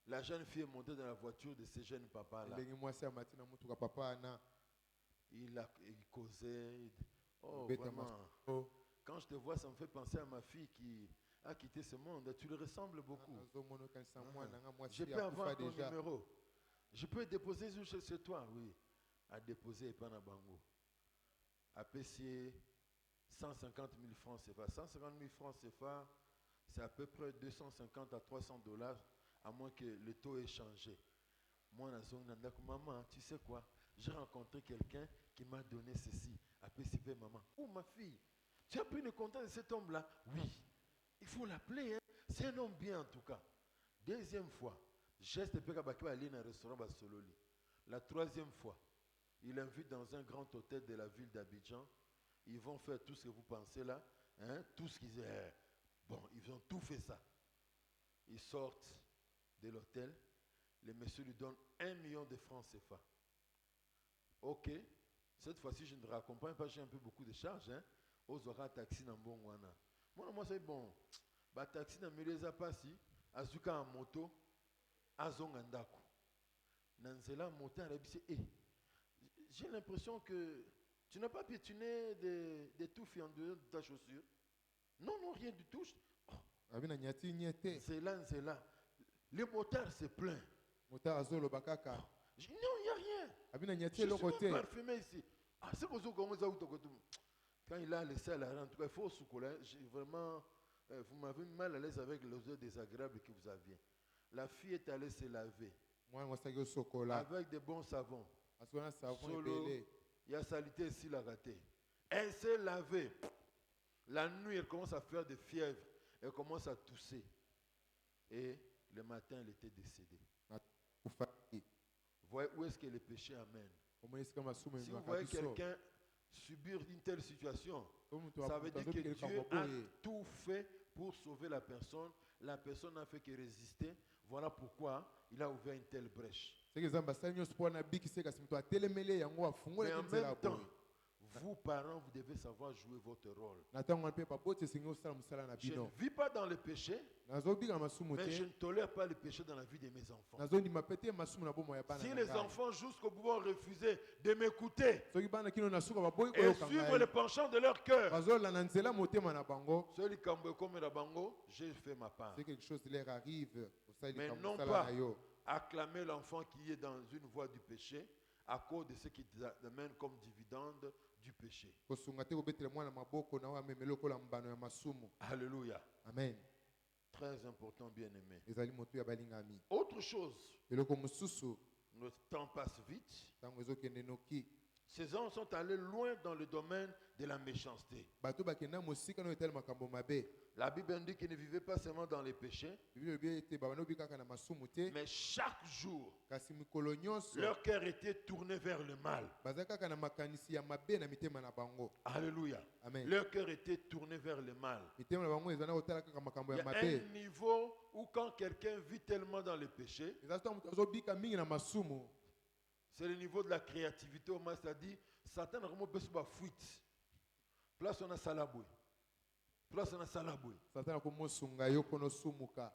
La jeune fille est montée dans la voiture de ce jeune papa là. Elengi mwasi amati na motuka papa ana. Il causait. Oh, Beta vraiment. masolo. Quand je te vois, ça me fait penser à ma fille qui a quitté ce monde. Tu le ressembles beaucoup. Nazomona okanisa mwana nga Je mwasi peux avoir akufa ton déjà. numéro. Je peux déposer chez toi, oui. À déposer et pas na bango. À PC 150 000 francs CFA. 150 000 francs CFA, c'est à peu près 250 à 300 $, à moins que le taux ait changé. Moi, maman, tu sais quoi? J'ai rencontré quelqu'un qui m'a donné ceci. À PCV, maman. Oh, ma fille, tu as pris le contact de cet homme-là? Oui. Il faut l'appeler. Hein? C'est un homme bien, en tout cas. Deuxième fois, geste Pekabaki aller dans un restaurant Basololi. La troisième fois, il invite dans un grand hôtel de la ville d'Abidjan. Ils vont faire tout ce que vous pensez là. Hein? Tout ce qu'ils aient. Bon, ils ont tout fait ça. Ils sortent de l'hôtel. Le monsieur lui donne 1 million de francs CFA. Ok. Cette fois-ci, je ne te raccompagne pas. J'ai un peu beaucoup de charges. Hein? Aux aura taxi dans Bongwana. Moi, c'est bon. Bah, taxi dans Mileza Passi. Azuka en moto. Azongandako. Nanzela moto à j'ai l'impression que tu n'as pas piétiné des touffes en dehors de ta chaussure. Non, non, rien du tout. Abina nyati nyete. C'est là. Le motard se plaint. Mota azolo bakaka. Non, il n'y a rien. Abina Je nyati suis le même côté. parfumé ici. Ah, c'est pour ça qu'on vous a quand il a laissé à la en tout cas, il faut soucoler. Vraiment, vous m'avez mis mal à l'aise avec l'odeur désagréable que vous aviez. La fille est allée se laver. Moi mwasaki sokola. Avec des bons savons. Asona savon Solo, ebele. il y a salité ici, la raté. Elle s'est lavée. La nuit, elle commence à faire des fièvres. Elle commence à tousser. Et le matin, elle était décédée. Ufaki. Vous voyez où est-ce que le péché amène? Omonisi kama sumu Si vous voyez quelqu'un subir une telle situation, ça veut dire que Dieu a tout fait pour sauver la personne. La personne n'a fait que résister. Voilà pourquoi il a ouvert une telle brèche. C'est que Zamba Sanyo sport na biki seka simto atelemele yango afungola Mais en kinzela même temps, boye. vous, parents, vous devez savoir jouer votre rôle. Na tango na pe pa bote singo sala musala na Je ne bino. vis pas dans le péché, Nazobika masumu mais je te. ne tolère pas le péché dans la vie de mes enfants. Nazondi mapete masumu na bomo ya bana. Si les enfants jusqu'au bout vont refuser de m'écouter soki bana kino na suka ba boy ko et yoka suivre ngai. le penchant de leur cœur, Bazola na nzela motema na bango. celui qui a comme la bango, j'ai fait ma part. C'est quelque chose qui leur arrive. Mais non pas acclamer l'enfant qui est dans une voie du péché à cause de ce qui amène comme dividende du péché. Kosunga te kobetela mwana maboko na wa memelo kola mbano ya masumu. Alléluia. Amen. Très important, bien-aimé. Ezali motu ya balingami. Autre chose, Eloko mususu notre temps passe vite. tango ezokende noki. Ces hommes sont allés loin dans le domaine de la méchanceté. Bato bakenda mosika no etel makambo mabe. La Bible dit qu'ils ne vivaient pas seulement dans les péchés, Bible bi ete babano bikaka na masumu te. mais chaque jour, Kasi mikolo nyonso leur cœur était tourné vers le mal. bazakaka na makanisi ya mabe na mitema na bango. Alléluia. Amen. Leur cœur était tourné vers le mal. Mitema na bango ezana kotala kaka makambo Il y ya a mabe. un niveau où quand quelqu'un vit tellement dans le péché, Ezali to mutu azobika mingi na masumu. c'est le niveau de la créativité. Au moins, c'est-à-dire, Satan a vraiment besoin de fuite. Place on a salaboué. Place on a salaboué. Satana komosunga yo kono sumuka.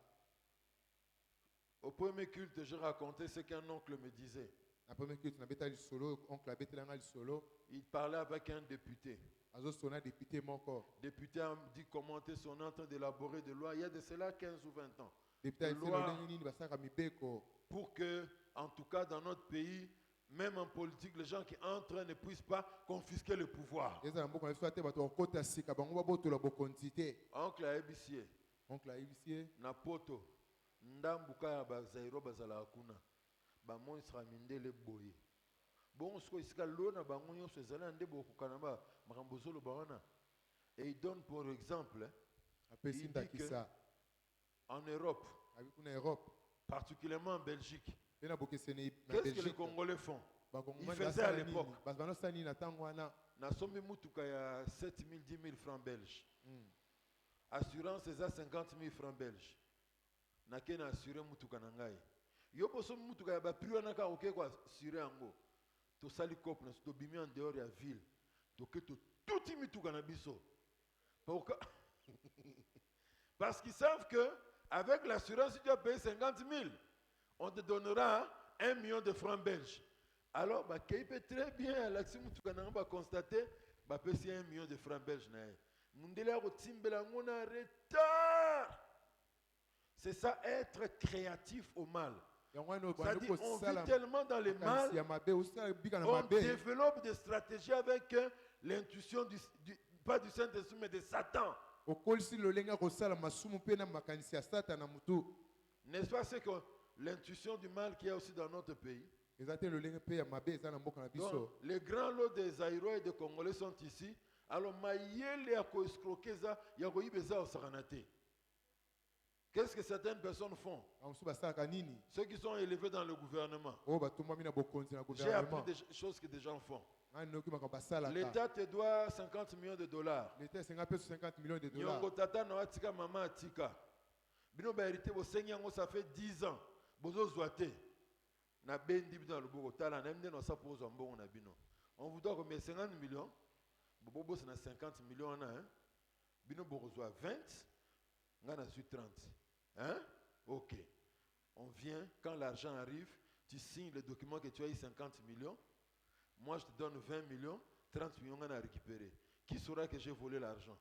Au premier culte, je racontais ce qu'un oncle me disait. La première culte, na beta solo, oncle a beta langa solo. Il parlait avec un député. Azo sona député mon corps. Le député a dit commenter son en train d'élaborer des lois. Il y a de cela 15 ou 20 ans. Député a dit Loi nini basaka mibeko. pour que, en tout cas dans notre pays, même en politique, les gens qui entrent ne puissent pas confisquer le pouvoir. Eza mboko na swate bato okota sika bango baboto la bokontité. Oncle a ébissé. Oncle a ibisie. Na poto. Ndambuka ya bazairo bazala akuna. Ba monstra mindele boye. Bon, ce que l'on bango nyonso ezala nde bokukana ba makambo zolo bawana. Et il donne pour exemple, Apesi ndakisa. en Europe, Avec une Europe. particulièrement en Belgique, Pena bokeseni na qu'est-ce que les Belgique. Congolais font? Bakongomani Ils faisaient à basala nini? l'époque. Basbano sani na tango wana. Na sombi mutuka ya 7 000, 10 000 francs belges. Assurance eza 50 000 francs belges. Na kena assuré mutuka na ngai. Yo boso mutuka ya ba prix wana ka oké quoi assuré yango. To sali couple na to bimi en dehors ya ville. To ke to tout mutuka na biso. Pourquoi? Parce qu'ils savent que avec l'assurance, si tu as payé 50 000, on te donnera 1 million de francs belges. Alors, bah, qui peut très bien, l'action va constater, bah, c'est 1 million de francs belges. Mundela rotimbela ngona retard. C'est ça, être créatif au mal. C'est-à-dire, on vit tellement dans le mal, on développe des stratégies avec l'intuition pas du Saint-Esprit, mais de Satan. N'est-ce pas ce que l'intuition du mal qu'il y a aussi dans notre pays? Donc, les grands lots des Aïrois et des Congolais sont ici. Alors, qu'est-ce que certaines personnes font? Ceux qui sont élevés dans le gouvernement. J'ai appris des choses que des gens font. L'État te doit 50 millions de dollars. L'État 50 millions de dollars. Nyongo tata na watika mama atika. Bino ba hérité bo senyango ça fait 10 ans. Bozo zoate. Na bendi bino loboko tala na mde no sa pozo mbongo na bino. On vous doit combien? 50 millions. Bobo c'est na 50 millions na hein. Bino bo reçoit 20. Ngana sur 30. Hein? OK. On vient quand l'argent arrive, tu signes le document que tu as eu 50 millions. Moi, je te donne 20 millions, 30 millions à récupérer. Qui saura que j'ai volé l'argent?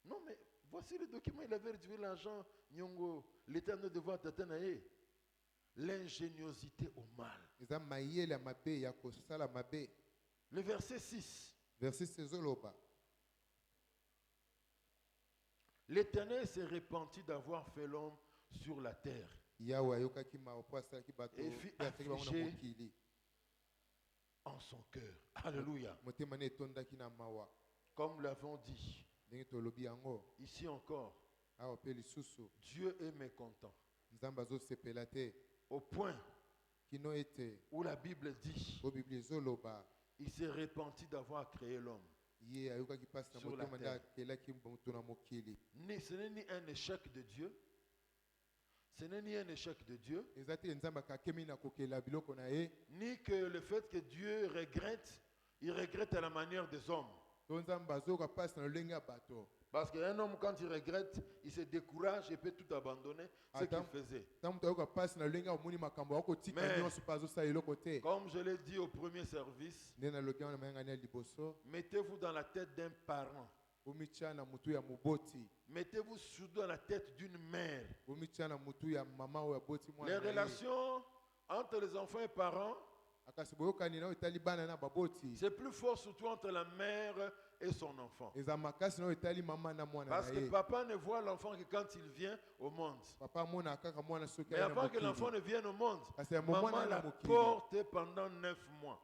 Non, mais voici le document, il avait réduit l'argent. Nyongo, l'État ne devait t'atteindre. L'ingéniosité au mal. Le verset 6. L'Éternel s'est repenti d'avoir fait l'homme sur la terre. Et fit affliger en son cœur. Alléluia. Comme nous l'avons dit, ici encore, Dieu est mécontent. Au point où la Bible dit, il s'est repenti d'avoir créé l'homme sur la terre. Ce n'est ni un échec de Dieu. Ce n'est ni un échec de Dieu, ni que le fait que Dieu regrette, il regrette à la manière des hommes. Parce qu'un homme, quand il regrette, il se décourage et peut tout abandonner ce qu'il faisait. Mais, comme je l'ai dit au premier service, mettez-vous dans la tête d'un parent. Mettez-vous surtout dans la tête d'une mère. Les relations entre les enfants et parents, c'est plus fort surtout entre la mère et son enfant. Parce que papa ne voit l'enfant que quand il vient au monde. Mais avant que l'enfant ne vienne au monde, maman l'a porté pendant 9 mois.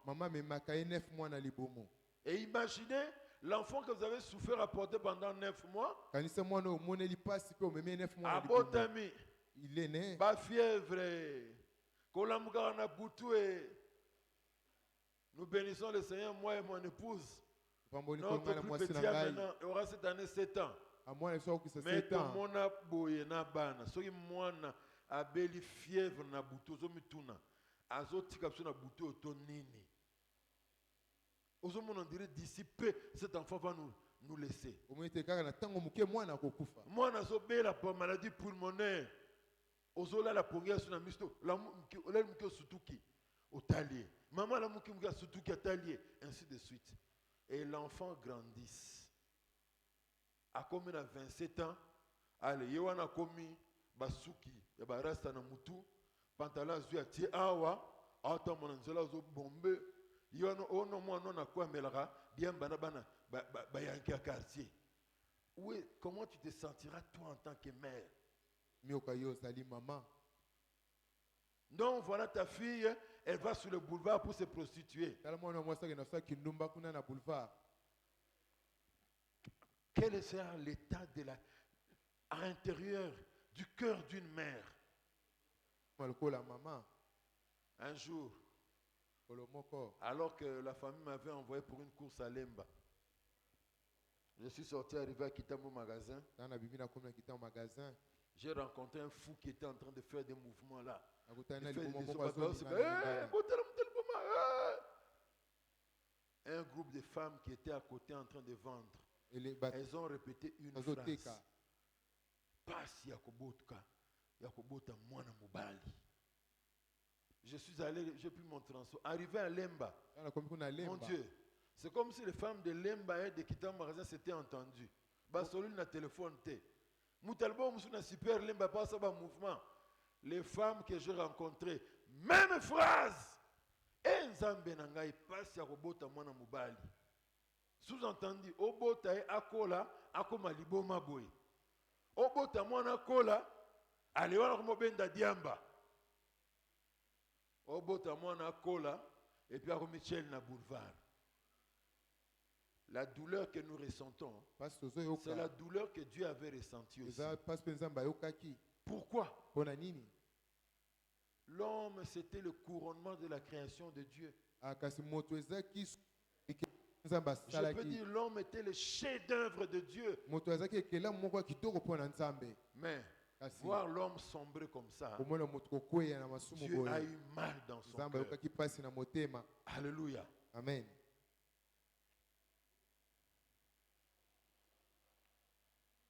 Et imaginez l'enfant que vous avez souffert à porter pendant 9 mois. Abotami. Il est né. Ba fièvre. Kolamgana Boutoué. Nous bénissons le Seigneur, moi et mon épouse. Notre plus petit maintenant aura cette année 7 ans. Mais ton mona boye na bana. Soki mwana abeli fièvre na buto zo mituna. Azoti kapso na buto to nini. On dirait dissiper, cet enfant va nous laisser. Moi, je suis la maladie pulmonaire. Ozola la pongea sur la misto. La mke sutuki. au talier. Maman la mukimuka surtout qui a talier, ainsi de suite. Et l'enfant grandisse. A commis à 27 ans, allez, Yowana commis basuki, et barasta na mutu, pantalon zuya tie awa, autant mon anzela zo bombe, Yowana ono mo non a quoi melara, bien banabana, bayanki à quartier. Oui, comment tu te sentiras toi en tant que mère? Mioka yo sali maman. Non, voilà ta fille, elle va sur le boulevard pour se prostituer. Quel sera l'état de la, à l'intérieur du cœur d'une mère? Un jour, alors que la famille m'avait envoyé pour une course à Lemba, je suis sorti, arrivé à Kitamo magasin. J'ai rencontré un fou qui était en train de faire des mouvements là. Un groupe de femmes qui étaient à côté en train de vendre. Elles ont répété une phrase. Passe Yakobotka, Yakobota Mwana Mobali. Je suis allé, j'ai pris mon transport. Arrivé à Lemba. Mon Dieu, c'est comme si les femmes de Lemba et de Kitamo magasin s'étaient entendues. Basolul na téléphone té. Moutalbo Moussuna super Lemba passe à mouvement. Les femmes que j'ai rencontrées, même phrase. Et Nzambe nangai passe ya kobota mwana mobali. Sous-entendu, obota e akola akoma liboma boy. Obota mwana kola aliwana kumobenda diamba. Obota mwana kola et puis ako Michel na boulevard. La douleur que nous ressentons, c'est la douleur que Dieu avait ressentie aussi. Pourquoi? L'homme, c'était le couronnement de la création de Dieu. Je peux dire l'homme était le chef-d'œuvre de Dieu. Mais voir l'homme sombrer comme ça, Dieu a eu mal dans son cœur. Alléluia. Amen.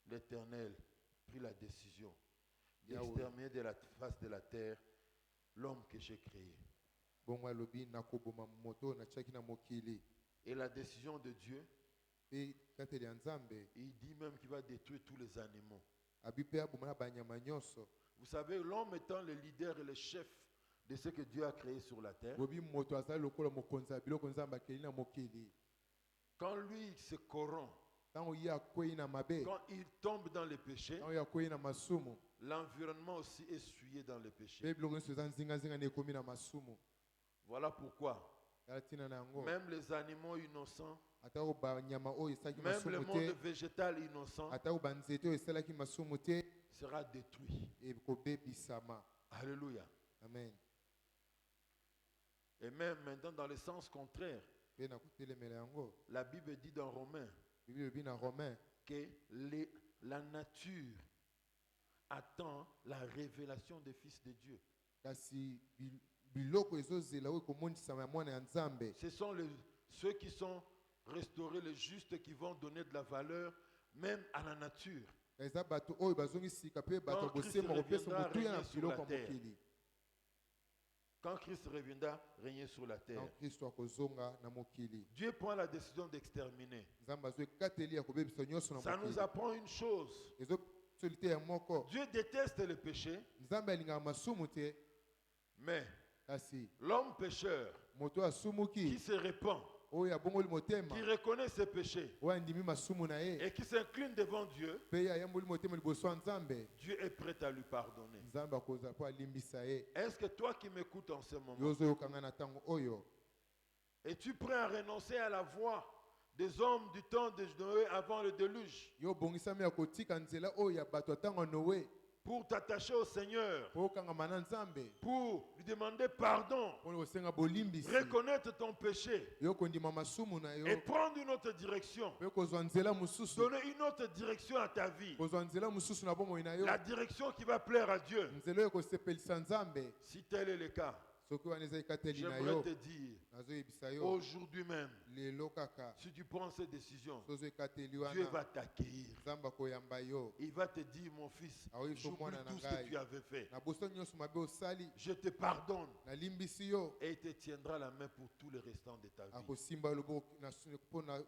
L'Éternel prit la décision d'exterminer de la face de la terre l'homme que j'ai créé. Et la décision de Dieu, il dit même qu'il va détruire tous les animaux. Vous savez, l'homme étant le leader et le chef de ce que Dieu a créé sur la terre, quand lui se corrompt, quand il tombe dans le péché, l'environnement aussi est souillé dans le péché. Voilà pourquoi même les animaux innocents, même le monde végétal innocent sera détruit. Alléluia. Amen. Et même maintenant dans le sens contraire, la Bible dit dans Romains que la nature attend la révélation des fils de Dieu. Ce sont ceux qui sont restaurés, les justes, qui vont donner de la valeur même à la nature. Quand Christ reviendra régner sur la terre, Dieu prend la décision d'exterminer. Ça nous apprend une chose. Dieu déteste le péché, mais l'homme pécheur qui se répand, qui reconnaît ses péchés et qui s'incline devant Dieu, Dieu est prêt à lui pardonner. Est-ce que toi qui m'écoutes en ce moment, es-tu prêt à renoncer à la voie des hommes du temps de Noé avant le déluge pour t'attacher au Seigneur, pour lui demander pardon, reconnaître ton péché et prendre une autre direction, donner une autre direction à ta vie, la direction qui va plaire à Dieu? Si tel est le cas, soki wana eza ekateli na J'aimerais yo te dire, nazoyebisa yo aujourd'hui même, lelo kaka si tu prends cette décision, sozo ekateli Dieu wana va t'accueillir. nzambe akoyamba yo Il va te dire, mon fils, Ah oui, j'oublie mwana na tout ce ngai. que tu avais fait. na boso nyonso mabe osali Je te pardonne. nalimbisi yo Et il te tiendra la main pour tous les restants de ta vie. akosimba yo loboko mpona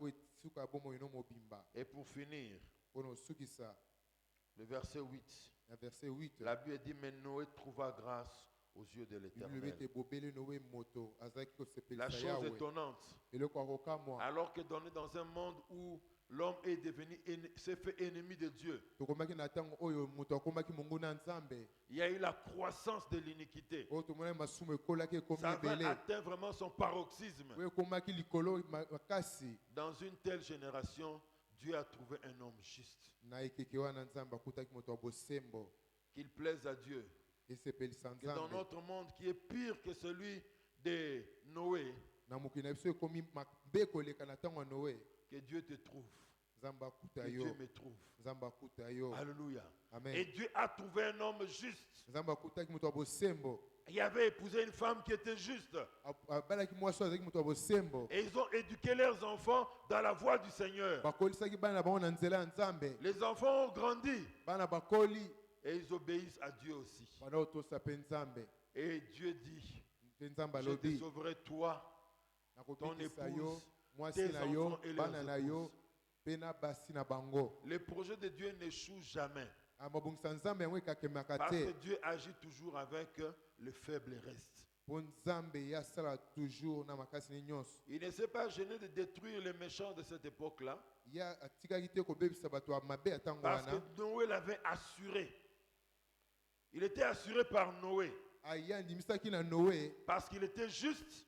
suka ya bomoi no mobimba Et pour finir, mpona osukisa le verset 8, na verset 8 la Bible dit, mais Noé trouva grâce aux yeux de bible l'Éternel. ete bobele nowe moto azalaki La kosepelisa chose yawe étonnante, eloko akokamwa alors que dans un monde où l'homme est devenu, s'est fait ennemi de Dieu, tokomaki na ntango oyo moto akomaki mongo na nzambe il y a eu la croissance de l'iniquité. oyo tomonaki masumu ekolaki ekomi Ça avait ebele atteint vraiment son paroxysme. oyo ekomaki likolo makasi Dans une telle génération, Dieu a trouvé un homme juste, na ekeke wana nzambe akutaki moto ya bosembo qu'il plaise à Dieu. esepelisa Que dans nzambe notre monde qui est pire que celui de Noé, na mokili na biso ekomi mabe koleka na ntango ya noe que Dieu te trouve, nzambe akuta que yo Dieu me trouve. nzambe akuta yo Alléluia. Amen. Et Dieu a trouvé un homme juste. nzambe akutaki moto ya bosembo Il avait épousé une femme qui était juste. abalaki mwasi oyo azalaki moto ya bosembo Et ils ont éduqué leurs enfants dans la voie du Seigneur. bakolisaki bana na bango na nzela ya nzambe Les enfants ont grandi bana bakoli et ils obéissent à Dieu aussi. bana otosa mpe nzambe Et Dieu dit, mpe nzambe je te alobi sauverai toi, ton nakobikisa yo épouse, mwasi tes na yo enfants et bana na leurs yo épouses. mpe na basi na bango Les projets de Dieu n'échouent jamais. mabongisa nzambe yango ekakemaka Parce que te Dieu agit toujours avec le faible reste. mpo nzambe ye asala toujours na makasi ne nyonso Il ne s'est pas gêné de détruire les méchants de cette époque-là. ye atikaki te kobebisa bato ya mabe ya ntango Parce que wana Noé l'avait assuré. Il était assuré par Noé. ye andimisaki na noe Parce qu'il était juste.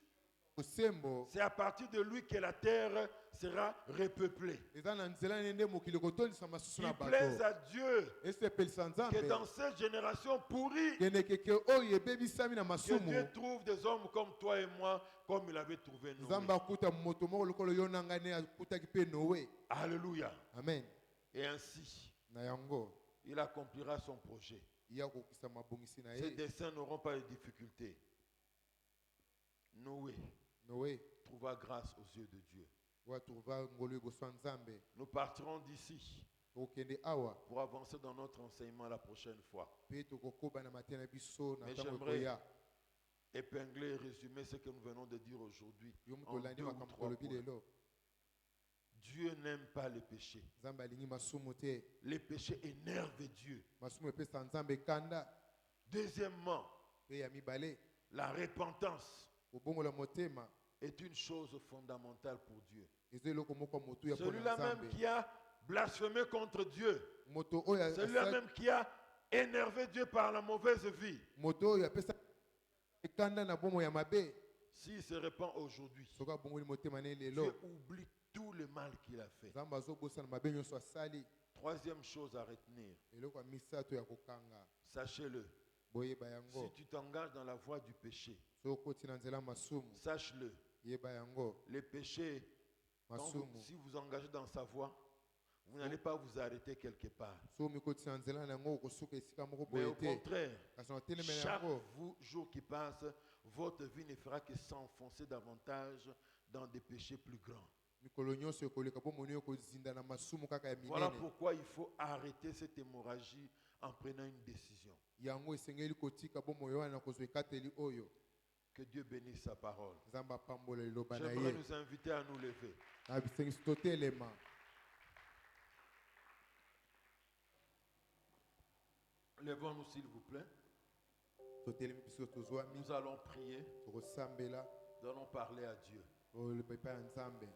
bosembo C'est à partir de lui que la terre sera repeuplée. eza na nzela nde nde mokili kotondisa masusu na Il plaise bato à Dieu esepelisa que nzambe dans cette génération pourrie, kende keke oyo ebebisami na que masumu Dieu trouve des hommes comme toi et moi, comme il avait trouvé nzambe Noé. akuta moto moko lokolo yo na ngai nde akutaki mpe noe Alléluia. amen Et ainsi, na yango il accomplira son projet. ye akokisa mabongisi na Ses ye desseins n'auront pas de difficultés. Noé noe trouva grâce aux yeux de Dieu. oyo atrouva ngolu liboso ya nzambe Nous partirons d'ici tokokende awa pour avancer dans notre enseignement la prochaine fois. mpe tokokoba na mateya na biso na Mais ntango j'aimerais ekoya épingler et résumer ce que nous venons de dire aujourd'hui yo moto en olandi 2 ou makambo 3 tolobi points. lelo Dieu n'aime pas le péché. nzambe alingi masumu te Le péché énerve Dieu. masumu epesa nzambe kanda Deuxièmement, mpe ya mibale la repentance kobongola motema est une chose fondamentale pour Dieu. eza eloko moko ya motu ya mpona Celui-là même nzambe qui a blasphémé contre Dieu, moto oyo celui-là même qui a énervé Dieu par la mauvaise vie, moto oyo apesa ekanda na bomo ya mabe s'il se répand aujourd'hui, soki abongoli motema ne Dieu lelo oublie tout le mal qu'il a fait. nzambe azobosana mabe nyonso asali Troisième chose à retenir, eloko ya misato ya kokanga sachez-le, boyeba si yango tu t'engages dans la voie du péché, soki okoti na nzela masumu sache-le, yeba yango le péché, masumu si vous engagez dans sa voie, vous n'allez pas vous arrêter quelque part. soki omikoti na nzela na yango okosuka esika moko Mais boye au te contraire, kasi na otelemela chaque yango jour qui passe, votre vie ne fera que s'enfoncer davantage dans des péchés plus grands. mikolo nyonso ekoleka bomoni oyo kozinda na masumu kaka ya Voilà minene pourquoi il faut arrêter cette hémorragie en prenant une décision. yango esengeli kotika bomoi wana na kozwa ekateli oyo Que Dieu bénisse sa parole. nzambe apambola liloba na J'aimerais ye nous inviter à nous lever. na bisengisi totelema Levons-nous s'il vous plaît. totelemi biso tozwami Nous allons prier. tokosambela Nous allons parler à Dieu. oloba epai ya nzambe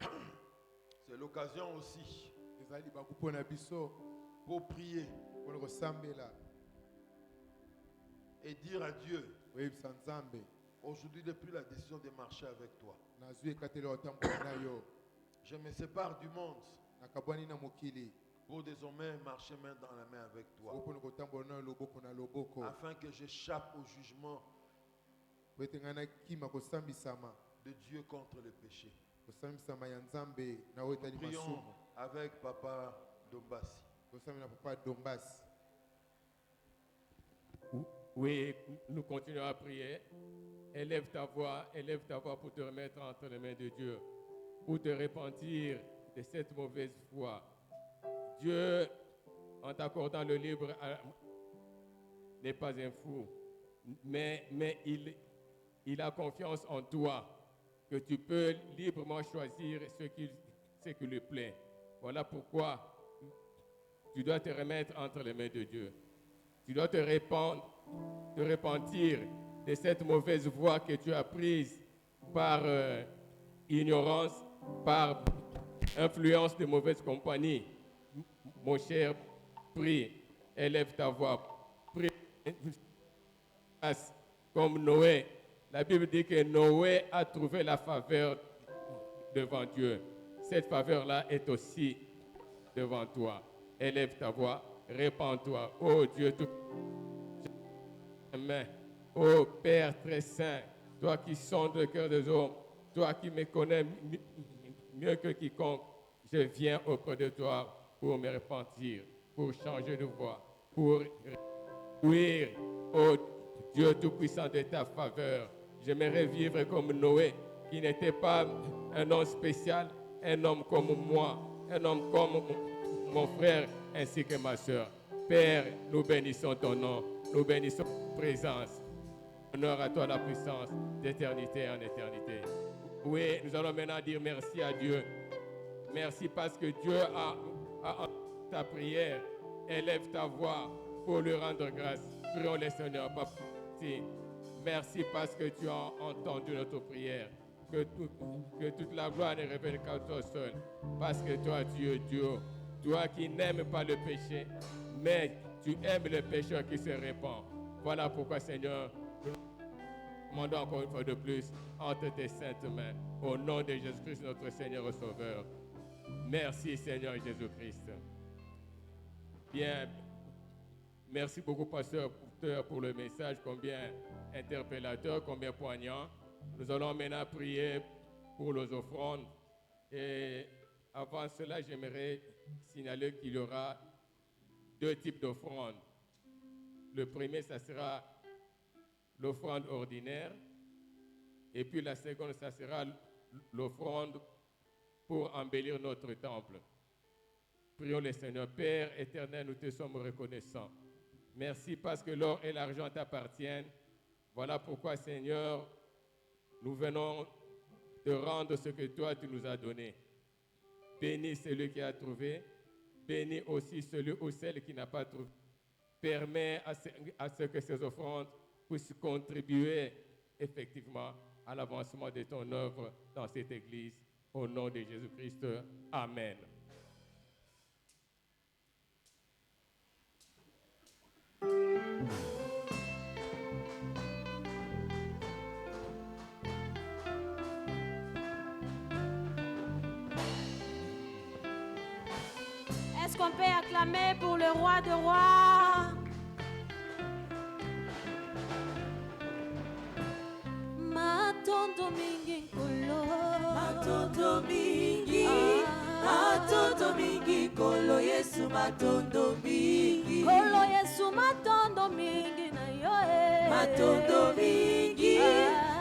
C'est l'occasion aussi ezali libaku mpo na biso pour prier mpona kosambela et dire à Dieu, oyebisa nzambe aujourd'hui, depuis la décision de marcher avec toi, nazwi ekateli ya kotambola na yo je me sépare du monde nakabwani na mokili pour désormais marcher main dans la main avec o toi, mpona kotambola na yo loboko na loboko afin que j'échappe au jugement po ete ngai nakima kosambisama de Dieu contre le péché. kosambisama ya nzambe na oyo etali Prions masumu avec Papa Dombassi. tosambela papa dombasi Oui, nous continuons à prier. Élève ta voix pour te remettre entre les mains de Dieu, pour te repentir de cette mauvaise foi. Dieu, en t'accordant le libre, n'est pas un fou, mais il a confiance en toi, que tu peux librement choisir ce qui lui plaît. Voilà pourquoi tu dois te remettre entre les mains de Dieu. Tu dois te repentir de cette mauvaise voie que tu as prise par ignorance, par influence de mauvaise compagnie. Mon cher, prie, élève ta voix, prie comme Noé. La Bible dit que Noé a trouvé la faveur devant Dieu. Cette faveur-là est aussi devant toi. Élève ta voix, répands-toi. Oh Dieu, tout amen. Oh Père très saint, toi qui sondes le cœur des hommes, toi qui me connais mieux que quiconque, je viens auprès de toi pour me repentir, pour changer de voie, pour jouir, oh Dieu Tout-Puissant, de ta faveur. J'aimerais vivre comme Noé, qui n'était pas un homme spécial, un homme comme moi, un homme comme mon frère ainsi que ma soeur. Père, nous bénissons ton nom, nous bénissons ta présence. Honneur à toi la puissance d'éternité en éternité. Oui, nous allons maintenant dire merci à Dieu. Merci parce que Dieu a entendu ta prière. Élève ta voix pour lui rendre grâce. Prions le Seigneur. Papa, merci parce que tu as entendu notre prière. Que toute la gloire ne revienne qu'à toi seul. Parce que toi, Dieu, toi qui n'aimes pas le péché, mais tu aimes le pécheur qui se répand. Voilà pourquoi, Seigneur, nous demandons encore une fois de plus entre tes saintes mains. Au nom de Jésus-Christ, notre Seigneur et Sauveur. Merci, Seigneur Jésus-Christ. Bien, merci beaucoup, pasteur, pour le message, combien interpellateur, combien poignant. Nous allons maintenant prier pour les offrandes. Et avant cela, j'aimerais signaler qu'il y aura 2 types d'offrandes. Le premier, ça sera l'offrande ordinaire. Et puis la seconde, ça sera l'offrande pour embellir notre temple. Prions le Seigneur. Père éternel, nous te sommes reconnaissants. Merci parce que l'or et l'argent t'appartiennent. Voilà pourquoi, Seigneur, nous venons te rendre ce que toi, tu nous as donné. Bénis celui qui a trouvé. Bénis aussi celui ou celle qui n'a pas trouvé. Permets à ce que ces offrandes puissent contribuer effectivement à l'avancement de ton œuvre dans cette Église. Au nom de Jésus-Christ. Amen. Est-ce qu'on peut acclamer pour le roi de rois? Matondo mingi kolo, matondo mingi, matondo mingi kolo Yesu matondo mingi, kolo Yesu matondo mingi na yo matondo mingi,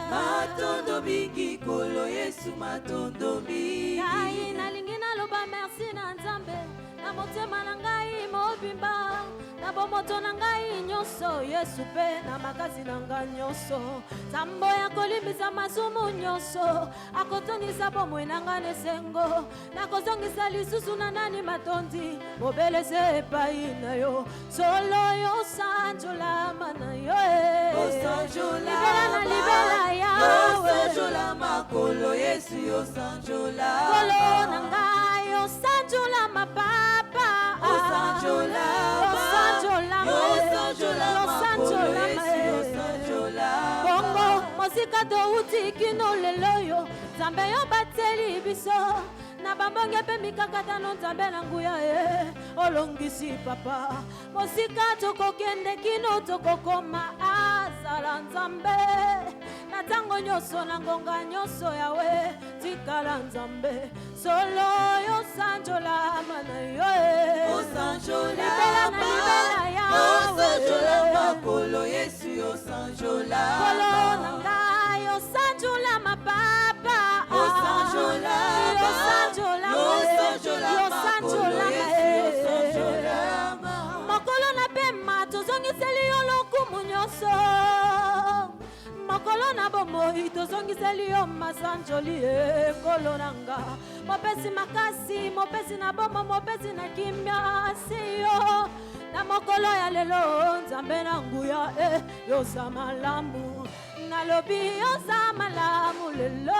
matondo mingi kolo Yesu matondo mingi. Ngai nalingi naloba merci na Nzambe. Na motema na ngai mobimba, na bomoto na ngai nyonso, Yesu pe na makasi na ngai nyonso. Nzambe ya kolimbisa masumu nyonso, akotongisa bomoi na ngai nesengo. Nakozongisa lisusu na nani matondi, mobeleze epai na yo. Solo yo sanjolama na yo libela yawe, Sanjolama kolo Yesu yo sanjolama, kolo na ngai yo sanjolama papa, yo sanjolama, bongo mosika touti kino lelo yo, Nzambe yo bateli biso na bambonge pe mikakatano, Nzambe na nguya olongisi papa. Mosika tokokende kino tokokoma azala Nzambe, na tango nyonso na ngonga nyonso yawe tikala Nzambe. Solo yo sanjolama na yo sanjolama, sanjolama kolo Yesu Kolo nanga yosanjola mapapa. Yosanjola Mokolo na pema tozongiseli yo lokumu nyonso. Mokolo na bomoi tozongiseli yo masanjoli ekolo nanga. Mopesi makasi, mopesi na bomo, mopesi na kimia siyo. Na mokolo ya lelo nzambe na nguya yoza malamu. Nalobi yoza malamu lelo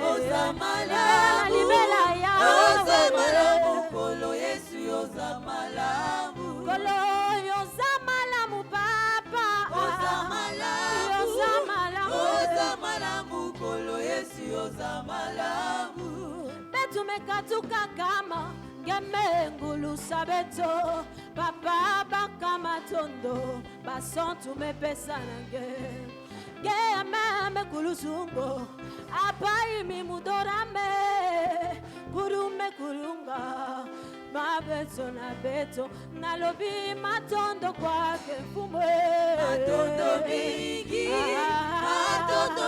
Yoza na libela ya Yoza malamu kolo Yesu yoza malamu. Kolo yoza malamu papa. Yoza malamu. Yoza malamu. Yoza malamu kolo Yesu yoza malamu. Betu mekatuka kama ngeme ngulu sabeto. Papa baka matondo basantu mepesa nange. Gea mame kulusungo apai mi mudorame kurume kurunga mabeto na beto nalobi matondo kwake fumwe Matondo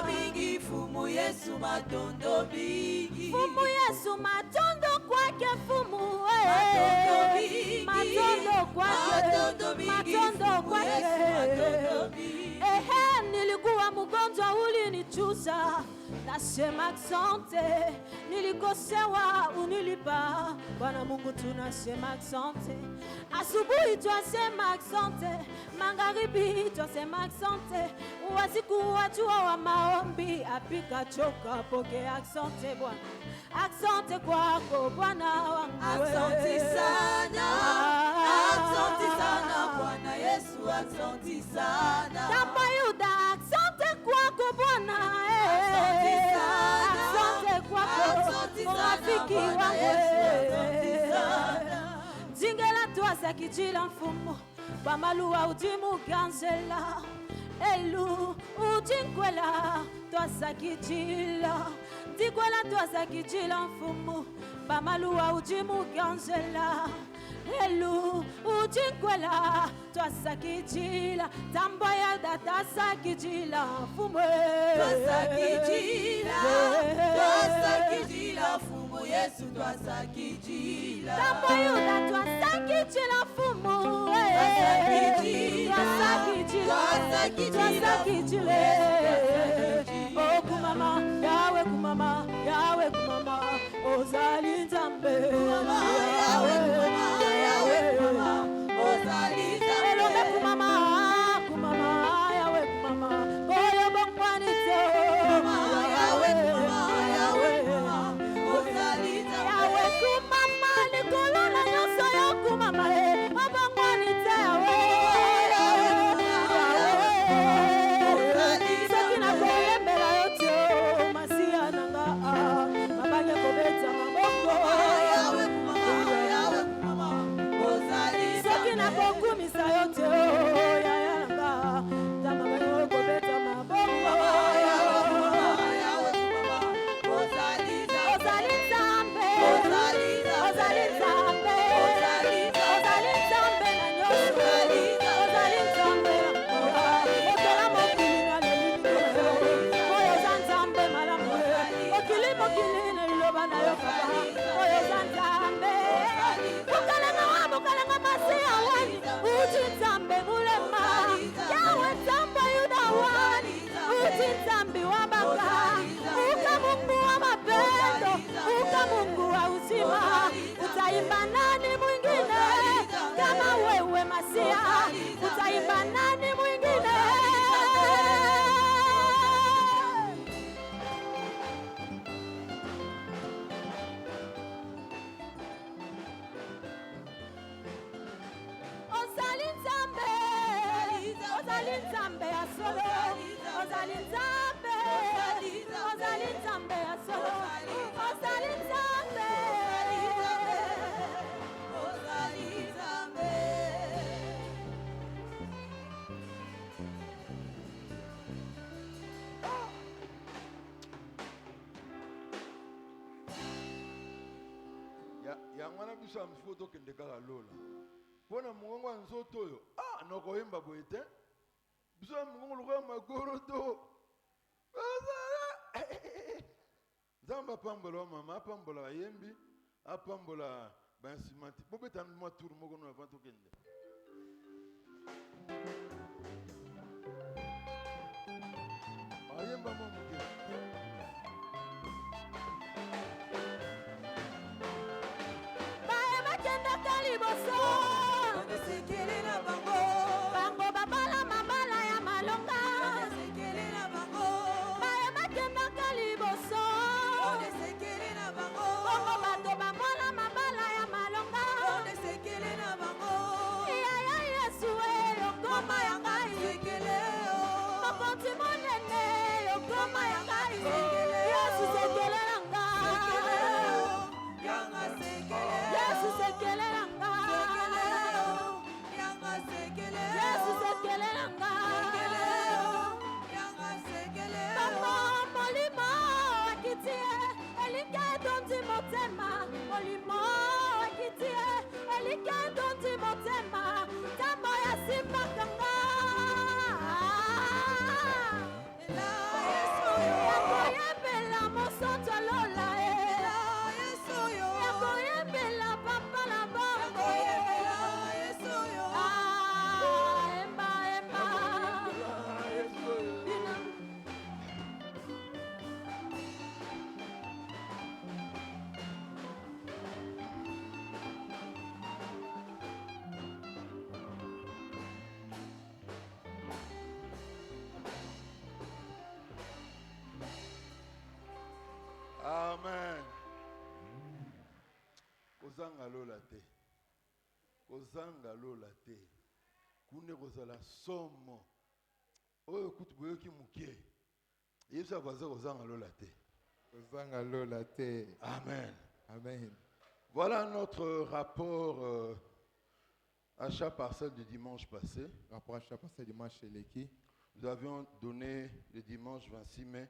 mingi fumu Yesu matondo mingi. Fumu Yesu matondo kwake fumu matondo kwake nilikuwa mgonjwa ulinichuza nasema asante. Nilikosewa unilipa Bwana Mungu tunasema asante. Asubuhi twasema asante, magharibi twasema asante. Usiku wajua wa maombi apika choka pokea asante Bwana. Asante kwako Bwana wangu. Asante sana Bwana Yesu, asante sana. Tapa Yuda, asante kwako Bwana. Asante kwako rafiki wangu. Jingela twasa kijila mfumo Bamaluwa ujimu ganzela Elu ujinkwela twasa kijila Dikwela twasa kijila mfumo Bamaluwa ujimu ganzela Elu ujinkwela twasa kijila Tambaya datasa kijila mfumo Twasa kijila fumu Yesu twasa kijila. Tamboyuda twasa kijila fumu twasa kijila Oh kumama yawe kumama ozali nzambe elombe kumama yawe kumama koyo bongwanite yawe kumama likolo na nyonso yo kumama obongwanite yawe soki nakoyembela yo te masiya nanga mabange kobeta maboko soki nakokumisa yo te yaya nanga tamabange kobeta maboko ozali nzambe ozali nzambe na nyonso ozali nzambe otola mokili na lelini oyo oza nzambe malamu mokili na liloba na yo papa oyo oza nzambe bukalanga masi ya wani uti nzambe mulema yawe nzambe yuda wani uti nzambe wa baka uka Mungu wa mapendo uka Mungu wa uzima utaimba nani mwingine kama wewe Masia utaimba nani mwingine ozali nzambe ya solo ozali nzambe ya solo ozali nzambe yangwana biso amfo tokende kaka lola mpona mongongo ya nzoto oyo nokoyemba boye te Bzamongolwa magorodo. Zamba pambola mama, apambola yembi, apambola bensimati. Bobeta moi tour moko no avant to kende. Ayemba momuke. baye bakendaka liboso Odesekele na bango. bango babala mabala ya malonga Odesekele na bango. baye bakendaka liboso Odesekele na bango. bongo bato bamola mabala ya malonga Odesekele na bango. yaya yesu e yokoma ya ngai Sekele o. mokonzi monene yokoma ya ngai Sekele o. yesu sekele na Sekele ngai o. Yanga sekele o. yesu sekele na Sekele ngai o. Yanga sekele o. yesu sekele na Sekele ngai o. Yanga sekele o. Papa molimo akiti elike etondi motema molimo akiti elike etondi motema ntambo ya simakanga Ela Yesu yo. yakoyembela mosantu alola e Ela Yesu yo. yakoyembela papa na bongo Ela Yesu yo. emba emba Bina. Amen. Kozanga lola te. Kozanga lola te. Kune kozala somo. Oyo kutu boyoki mukie. Yesu avaza kozanga lola te. kozanga lola te. Amen. Amen. Voilà notre rapport achat parcelle du dimanche passé. Rapport à chaque passé dimanche chez Leki. Nous avions donné le dimanche 26 mai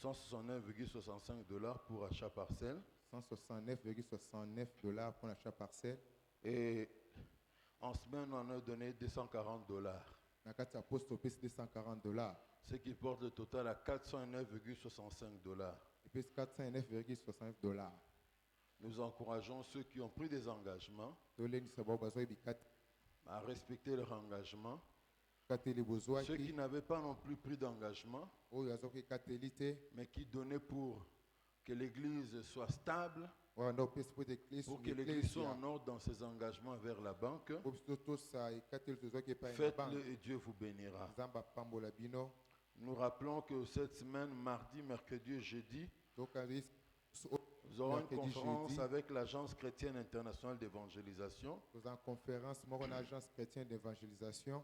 169,65 $ pour achat parcelle. 169,69 $ pour l'achat parcelle. Et en semaine, on a donné 240 $. Na kati ya poste opesi 240 $. Ce qui porte le total à 409,65 $. Et puis 409,69 $. Nous encourageons ceux qui ont pris des engagements Tolendisa bao bazwa bikat à respecter leur engagement. kateli bozwa Ceux qui ki n'avaient pas non plus pris d'engagement, oyo azoki kateli te mais qui donnaient pour que l'Église soit stable, oyo ndo opesi po église pour que l'Église soit en ordre dans ses engagements vers la banque. po biso tosa ekateli tozwaki epai na banque. Faites-le et Dieu vous bénira. Nzambe apambola bino Nous rappelons que cette semaine, mardi, mercredi et jeudi, tokanisi nous aurons une mercredi, conférence jeudi. avec l'Agence chrétienne internationale d'évangélisation toza en conférence moko na agence chrétienne d'évangélisation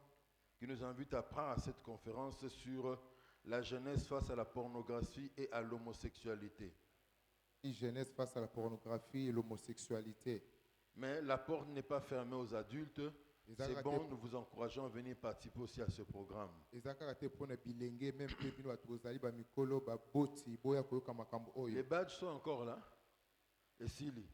qui nous invite à prendre à cette conférence sur la jeunesse face à la pornographie et à l'homosexualité. jeunesse face à la pornographie et l'homosexualité. Mais la porte n'est pas fermée aux adultes. C'est bon, nous vous encourageons à venir participer aussi à ce programme. eza kaka te mpona bilenge meme mpe bino bato bozali bamikolo baboti boya koyoka makambo Les oyo badges sont encore là. Et Sili.